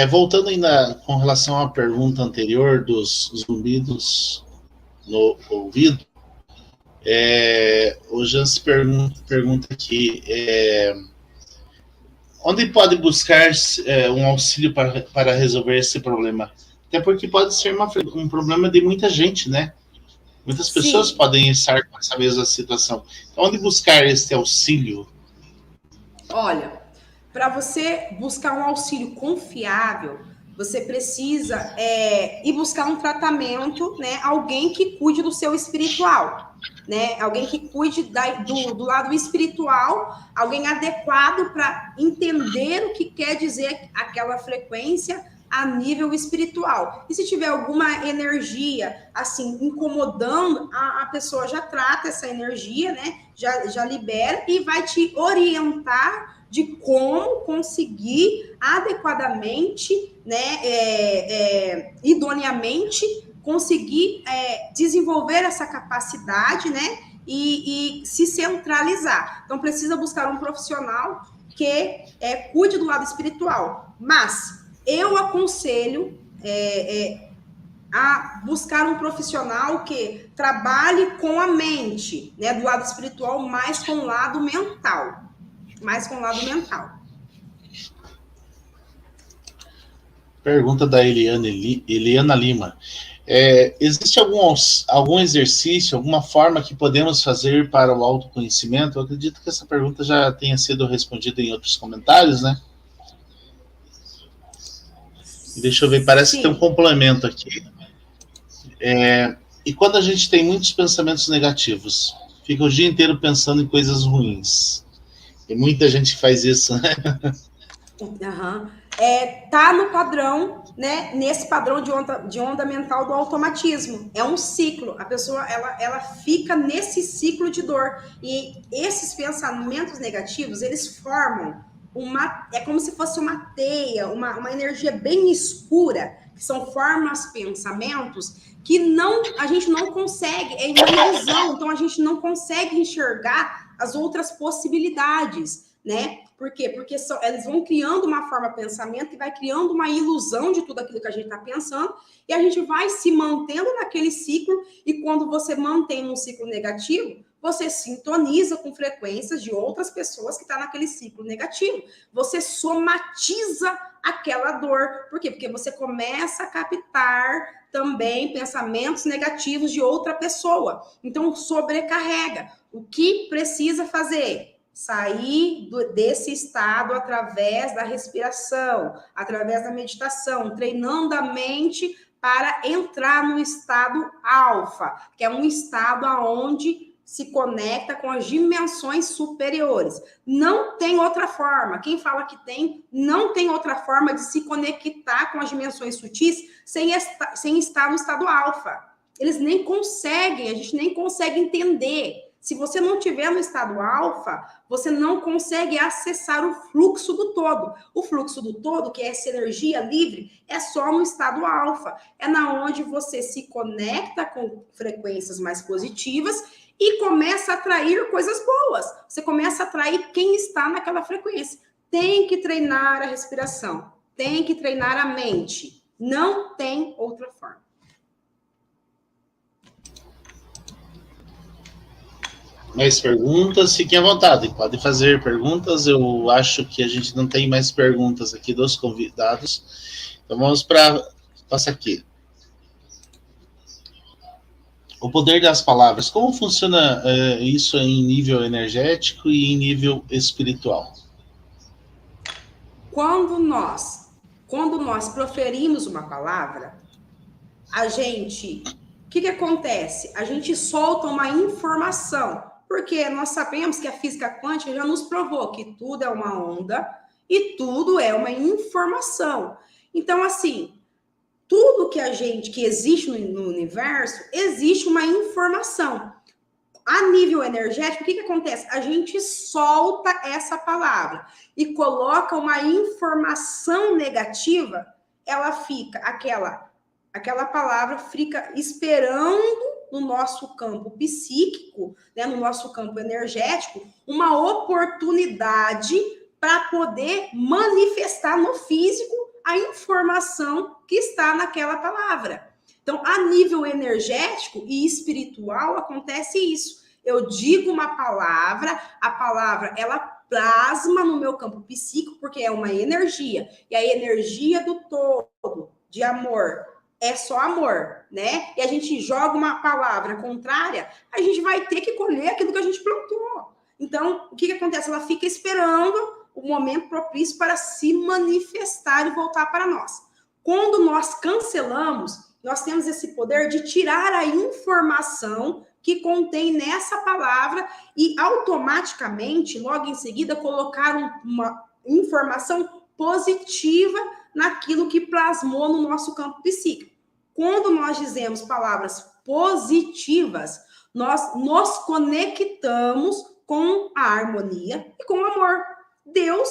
Voltando ainda com relação à pergunta anterior dos zumbidos no ouvido, o Jans pergunta aqui, onde pode buscar um auxílio para resolver esse problema? Até porque pode ser um problema de muita gente, né? Muitas pessoas Sim. podem estar com essa mesma situação. Então, onde buscar esse auxílio? Olha, para você buscar um auxílio confiável, você precisa ir buscar um tratamento, né? Alguém que cuide do seu espiritual, né? Alguém que cuide do lado espiritual, alguém adequado para entender o que quer dizer aquela frequência a nível espiritual. E se tiver alguma energia, assim, incomodando, a pessoa já trata essa energia, né? Já libera e vai te orientar de como conseguir adequadamente, né, idoneamente, conseguir desenvolver essa capacidade, né, e se centralizar. Então, precisa buscar um profissional que cuide do lado espiritual. Mas eu aconselho a buscar um profissional que trabalhe com a mente, né, do lado espiritual, mais com o lado mental. Pergunta da Eliana Lima. Existe algum exercício, alguma forma que podemos fazer para o autoconhecimento? Eu acredito que essa pergunta já tenha sido respondida em outros comentários, né? Deixa eu ver, parece Sim. que tem um complemento aqui. E quando a gente tem muitos pensamentos negativos, fica o dia inteiro pensando em coisas ruins, Tem muita gente que faz isso, né? Uhum. Tá no padrão, né? Nesse padrão de onda mental do automatismo. É um ciclo. A pessoa ela fica nesse ciclo de dor. E esses pensamentos negativos, eles formam é como se fosse uma teia, uma energia bem escura, que são formas, pensamentos que a gente não consegue, é uma ilusão, então a gente não consegue enxergar as outras possibilidades, né? Por quê? Porque eles vão criando uma forma de pensamento e vai criando uma ilusão de tudo aquilo que a gente está pensando, e a gente vai se mantendo naquele ciclo, e quando você mantém um ciclo negativo, você sintoniza com frequências de outras pessoas que estão naquele ciclo negativo. Você somatiza aquela dor. Por quê? Porque você começa a captar também pensamentos negativos de outra pessoa. Então, sobrecarrega. O que precisa fazer? Sair desse estado através da respiração, através da meditação, treinando a mente para entrar no estado alfa, que é um estado onde se conecta com as dimensões superiores. Não tem outra forma. Quem fala que tem, não tem outra forma de se conectar com as dimensões sutis sem estar no estado alfa. Eles nem conseguem, a gente nem consegue entender. Se você não estiver no estado alfa, você não consegue acessar o fluxo do todo. O fluxo do todo, que é essa energia livre, é só no estado alfa. É na onde você se conecta com frequências mais positivas e começa a atrair coisas boas. Você começa a atrair quem está naquela frequência. Tem que treinar a respiração. Tem que treinar a mente. Não tem outra forma. Mais perguntas? Fiquem à vontade. Podem fazer perguntas. Eu acho que a gente não tem mais perguntas aqui dos convidados. Então vamos para... Passa aqui. O poder das palavras. Como funciona isso em nível energético e em nível espiritual? Quando nós proferimos uma palavra, a gente... O que acontece? A gente solta uma informação, porque nós sabemos que a física quântica já nos provou que tudo é uma onda e tudo é uma informação. Então, assim... Tudo que existe no universo, existe uma informação. A nível energético, o que acontece? A gente solta essa palavra e coloca uma informação negativa, ela fica, aquela palavra fica esperando no nosso campo psíquico, né, no nosso campo energético, uma oportunidade para poder manifestar no físico a informação que está naquela palavra. Então, a nível energético e espiritual acontece isso. Eu digo uma palavra, a palavra ela plasma no meu campo psíquico, porque é uma energia. E a energia do todo, de amor, é só amor, né? E a gente joga uma palavra contrária, a gente vai ter que colher aquilo que a gente plantou. Então, o que acontece? Ela fica esperando o momento propício para se manifestar e voltar para nós. Quando nós cancelamos, nós temos esse poder de tirar a informação que contém nessa palavra e automaticamente, logo em seguida, colocar uma informação positiva naquilo que plasmou no nosso campo psíquico. Quando nós dizemos palavras positivas, nós nos conectamos com a harmonia e com o amor. Deus,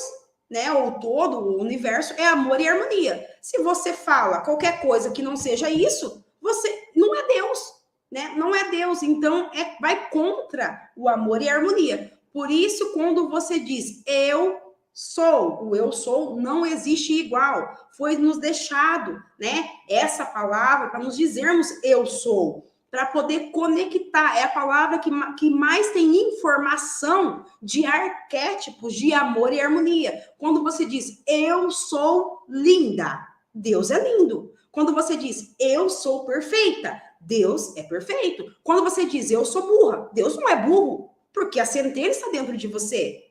né, ou todo o universo é amor e harmonia. Se você fala qualquer coisa que não seja isso, você não é Deus, né? Não é Deus, então vai contra o amor e a harmonia. Por isso, quando você diz eu sou, o eu sou não existe igual. Foi nos deixado, né, essa palavra para nos dizermos eu sou, para poder conectar. É a palavra que mais tem informação de arquétipos de amor e harmonia. Quando você diz, eu sou linda, Deus é lindo. Quando você diz, eu sou perfeita, Deus é perfeito. Quando você diz, eu sou burra, Deus não é burro, porque a centelha está dentro de você.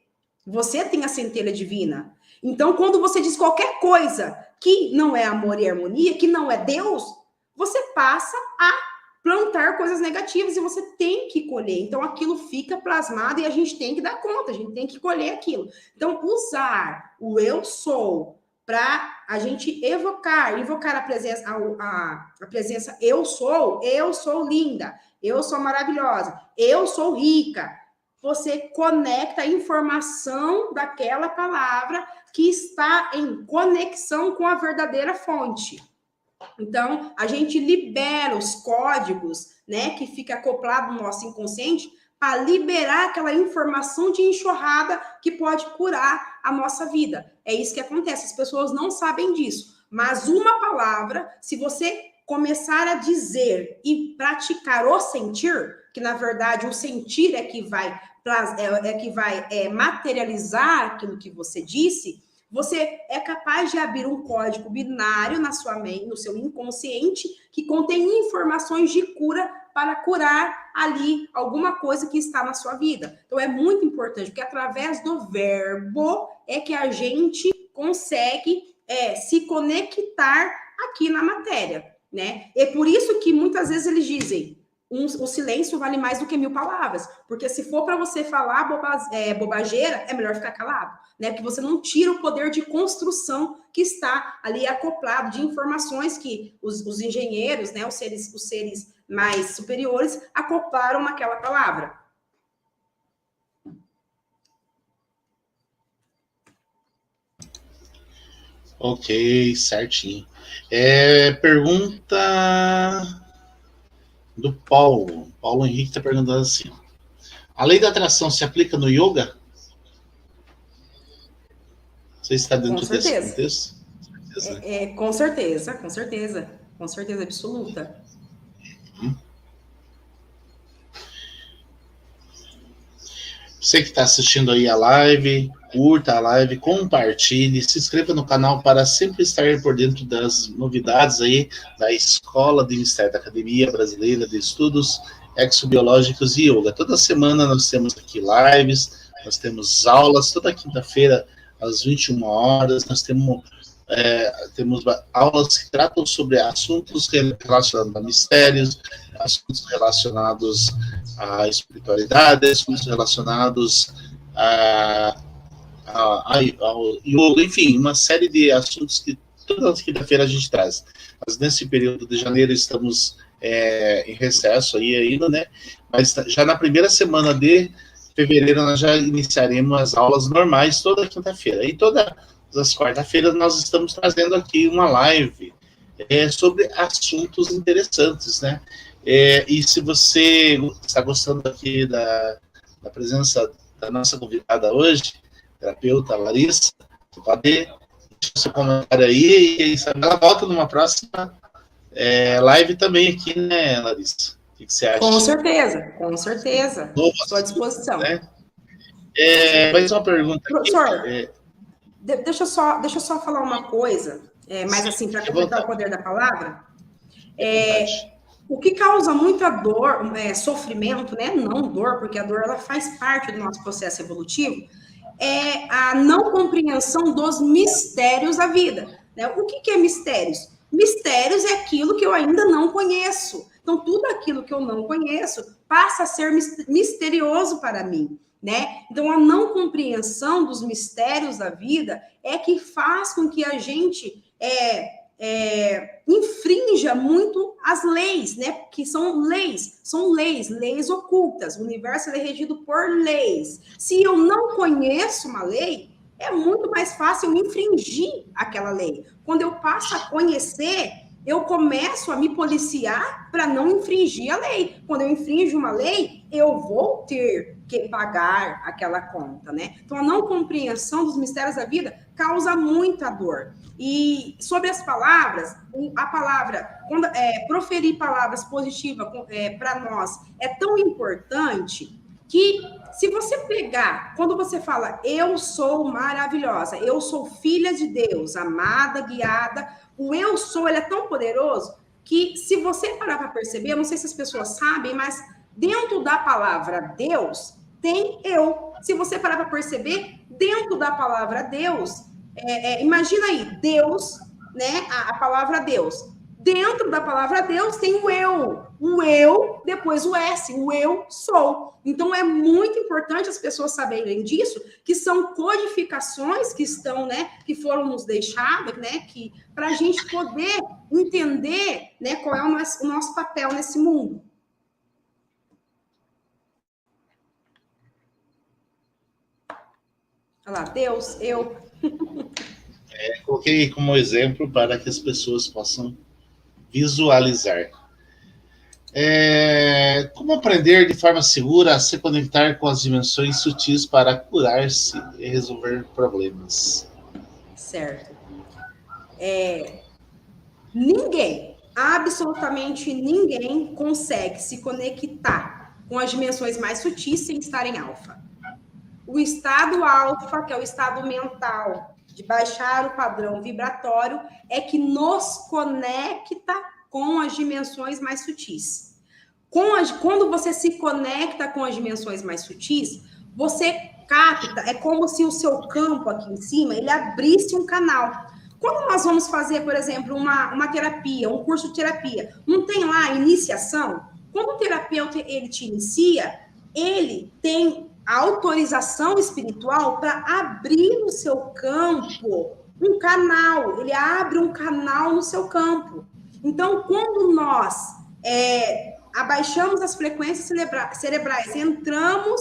Você tem a centelha divina. Então, quando você diz qualquer coisa que não é amor e harmonia, que não é Deus, você passa a plantar coisas negativas e você tem que colher. Então, aquilo fica plasmado e a gente tem que dar conta, a gente tem que colher aquilo. Então, usar o eu sou para a gente evocar a presença, a presença eu sou linda, eu sou maravilhosa, eu sou rica. Você conecta a informação daquela palavra que está em conexão com a verdadeira fonte. Então, a gente libera os códigos, né, que fica acoplado no nosso inconsciente para liberar aquela informação de enxurrada que pode curar a nossa vida. É isso que acontece, as pessoas não sabem disso. Mas uma palavra, se você começar a dizer e praticar o sentir, que na verdade o sentir é que vai materializar aquilo que você disse, você é capaz de abrir um código binário na sua mente, no seu inconsciente, que contém informações de cura para curar ali alguma coisa que está na sua vida. Então, é muito importante, porque através do verbo é que a gente consegue se conectar aqui na matéria, né? É por isso que muitas vezes eles dizem o silêncio vale mais do que 1000 palavras, porque se for para você falar bobageira, é melhor ficar calado, né? Porque você não tira o poder de construção que está ali acoplado de informações que os engenheiros, né, os seres mais superiores acoplaram naquela palavra. Ok, certinho. Pergunta do Paulo. Paulo Henrique está perguntando assim: a lei da atração se aplica no yoga? Você está dentro desse contexto? Com certeza absoluta. Você que está assistindo aí a live, curta a live, compartilhe, se inscreva no canal para sempre estar por dentro das novidades aí da Escola de Mistério da Academia Brasileira de Estudos Exobiológicos e Yoga. Toda semana nós temos aqui lives, nós temos aulas, toda quinta-feira às 21 horas, nós temos aulas que tratam sobre assuntos relacionados a mistérios, assuntos relacionados à espiritualidade, assuntos relacionados ao yoga, enfim, uma série de assuntos que toda quinta-feira a gente traz. Mas nesse período de janeiro estamos em recesso aí ainda, né? Mas já na primeira semana de fevereiro nós já iniciaremos as aulas normais toda quinta-feira. E todas as quarta-feiras nós estamos trazendo aqui uma live sobre assuntos interessantes, né? E se você está gostando aqui da presença da nossa convidada hoje, terapeuta Larissa, você pode deixar seu comentário aí e ela volta numa próxima live também aqui, né, Larissa? O que você acha? Com certeza. Estou à disposição. Né? Mais uma pergunta aqui. Professor, deixa eu só falar uma coisa, mas assim, para completar o poder da palavra. O que causa muita dor, sofrimento, né? Não dor, porque a dor ela faz parte do nosso processo evolutivo, é a não compreensão dos mistérios da vida. Né? O que é mistérios? Mistérios é aquilo que eu ainda não conheço. Então, tudo aquilo que eu não conheço passa a ser misterioso para mim, né? Então, a não compreensão dos mistérios da vida é que faz com que a gente infrinja muito as leis, né? Que são leis ocultas. O universo é regido por leis. Se eu não conheço uma lei, é muito mais fácil eu infringir aquela lei. Quando eu passo a conhecer, eu começo a me policiar para não infringir a lei. Quando eu infrinjo uma lei, eu vou ter que pagar aquela conta, né? Então, a não compreensão dos mistérios da vida causa muita dor. E sobre as palavras, a palavra, proferir palavras positivas para nós é tão importante que, se você pegar, quando você fala, eu sou maravilhosa, eu sou filha de Deus, amada, guiada, o eu sou, ele é tão poderoso que, se você parar para perceber, eu não sei se as pessoas sabem, mas dentro da palavra Deus, tem eu. Se você parar para perceber, dentro da palavra Deus, imagina aí, Deus, né? A palavra Deus. Dentro da palavra Deus tem o eu, depois o S, o eu sou. Então é muito importante as pessoas saberem disso, que são codificações que estão, né, que foram nos deixadas, né, que para a gente poder entender, né, qual é o nosso papel nesse mundo. Olha lá, Deus, eu. Coloquei como exemplo para que as pessoas possam visualizar. Como aprender de forma segura a se conectar com as dimensões sutis para curar-se e resolver problemas? Certo. Ninguém, absolutamente ninguém consegue se conectar com as dimensões mais sutis sem estar em alfa. O estado alfa, que é o estado mental de baixar o padrão vibratório, é que nos conecta com as dimensões mais sutis. Quando você se conecta com as dimensões mais sutis, você capta, é como se o seu campo aqui em cima, ele abrisse um canal. Quando nós vamos fazer, por exemplo, uma terapia, um curso de terapia, não tem lá a iniciação? Quando o terapeuta ele te inicia, ele tem a autorização espiritual para abrir no seu campo um canal. Ele abre um canal no seu campo. Então, quando nós abaixamos as frequências cerebrais, entramos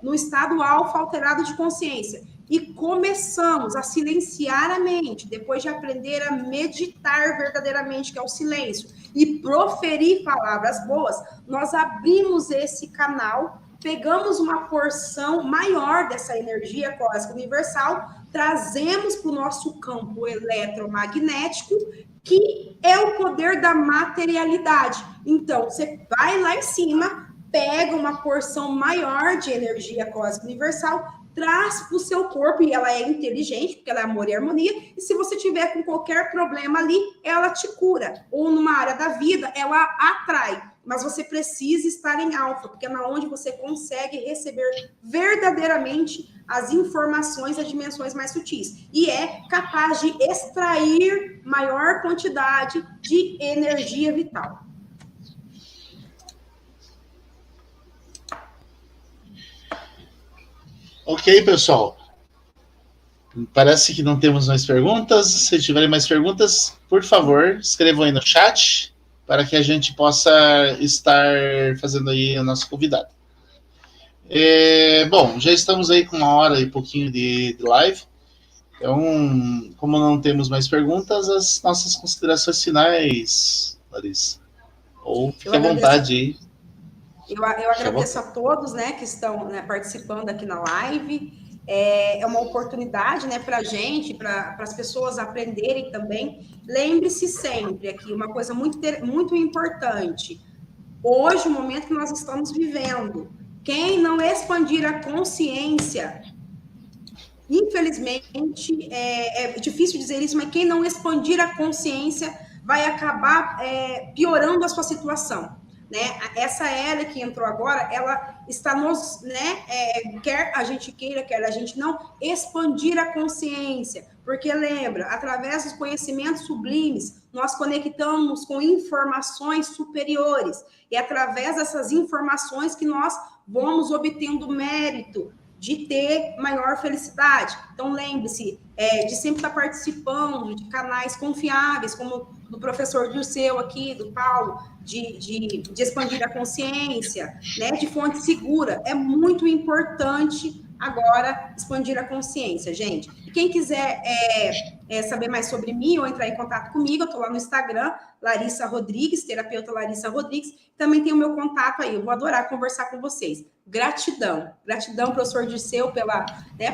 no estado alfa alterado de consciência e começamos a silenciar a mente, depois de aprender a meditar verdadeiramente, que é o silêncio, e proferir palavras boas, nós abrimos esse canal, pegamos uma porção maior dessa energia cósmica universal, trazemos para o nosso campo eletromagnético, que é o poder da materialidade. Então, você vai lá em cima, pega uma porção maior de energia cósmica universal, traz para o seu corpo, e ela é inteligente, porque ela é amor e harmonia, e se você tiver com qualquer problema ali, ela te cura. Ou numa área da vida, ela atrai. Mas você precisa estar em alfa, porque é na onde você consegue receber verdadeiramente as informações das dimensões mais sutis. E é capaz de extrair maior quantidade de energia vital. Ok, pessoal. Parece que não temos mais perguntas. Se tiverem mais perguntas, por favor, escrevam aí no chat para que a gente possa estar fazendo aí o nosso convidado. Bom, já estamos aí com 1 hora e pouquinho de live. Então, como não temos mais perguntas, as nossas considerações finais, Larissa. Ou fique à vontade aí. Eu agradeço a todos, né, que estão, né, participando aqui na live. É uma oportunidade, né, para a gente, para as pessoas aprenderem também. Lembre-se sempre aqui, uma coisa muito importante. Hoje, o momento que nós estamos vivendo, quem não expandir a consciência, infelizmente, é difícil dizer isso, mas quem não expandir a consciência vai acabar piorando a sua situação. Né? Essa era que entrou agora, ela está nos, né, quer a gente queira, quer a gente não, expandir a consciência, porque lembra, através dos conhecimentos sublimes, nós conectamos com informações superiores, e através dessas informações que nós vamos obtendo mérito de ter maior felicidade. Então, lembre-se de sempre estar participando de canais confiáveis, como do professor Dirceu aqui, do Paulo, de expandir a consciência, né, de fonte segura. É muito importante agora expandir a consciência, gente. E quem quiser saber mais sobre mim ou entrar em contato comigo, eu estou lá no Instagram, Larissa Rodrigues, terapeuta Larissa Rodrigues. Também tem o meu contato aí, eu vou adorar conversar com vocês. Gratidão, professor Dirceu,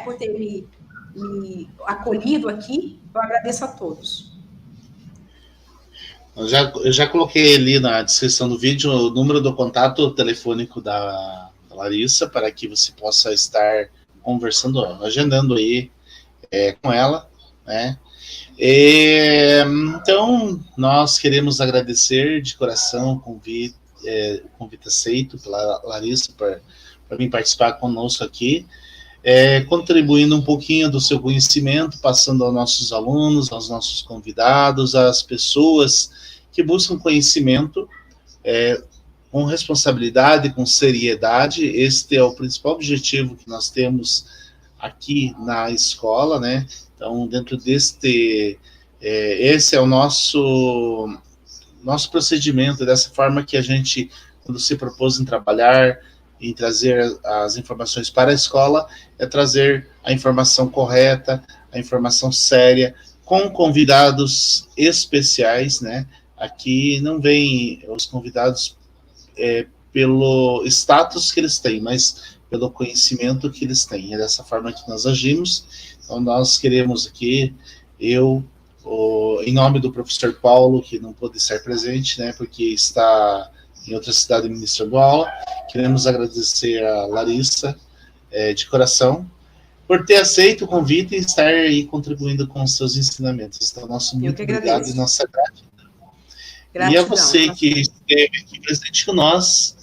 por ter me acolhido aqui. Eu agradeço a todos. Eu já coloquei ali na descrição do vídeo o número do contato telefônico da Larissa, para que você possa estar conversando, agendando aí com ela, né? Então, nós queremos agradecer de coração o convite aceito pela Larissa para vir participar conosco aqui. contribuindo um pouquinho do seu conhecimento, passando aos nossos alunos, aos nossos convidados, às pessoas que buscam conhecimento com responsabilidade, com seriedade. Este é o principal objetivo que nós temos aqui na escola, né? Então, dentro deste, esse é o nosso procedimento, dessa forma que a gente, quando se propôs em trabalhar, em trazer as informações para a escola, é trazer a informação correta, a informação séria, com convidados especiais, né? Aqui não vem os convidados pelo status que eles têm, mas pelo conhecimento que eles têm. É dessa forma que nós agimos. Então, nós queremos aqui, em nome do professor Paulo, que não pôde estar presente, né, porque está em outra cidade ministrando aula, queremos agradecer a Larissa, de coração, por ter aceito o convite e estar aí contribuindo com os seus ensinamentos. Então, nosso muito obrigado e nossa gratidão. E a você que esteve aqui presente com nós,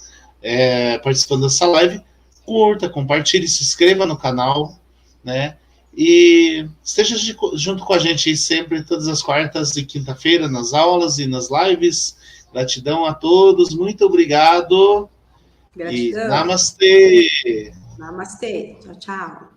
participando dessa live, curta, compartilhe, se inscreva no canal, né? E esteja junto com a gente aí sempre, todas as quartas e quinta-feira, nas aulas e nas lives. Gratidão a todos, muito obrigado. Gratidão. E namastê. Namastê. Tchau, tchau.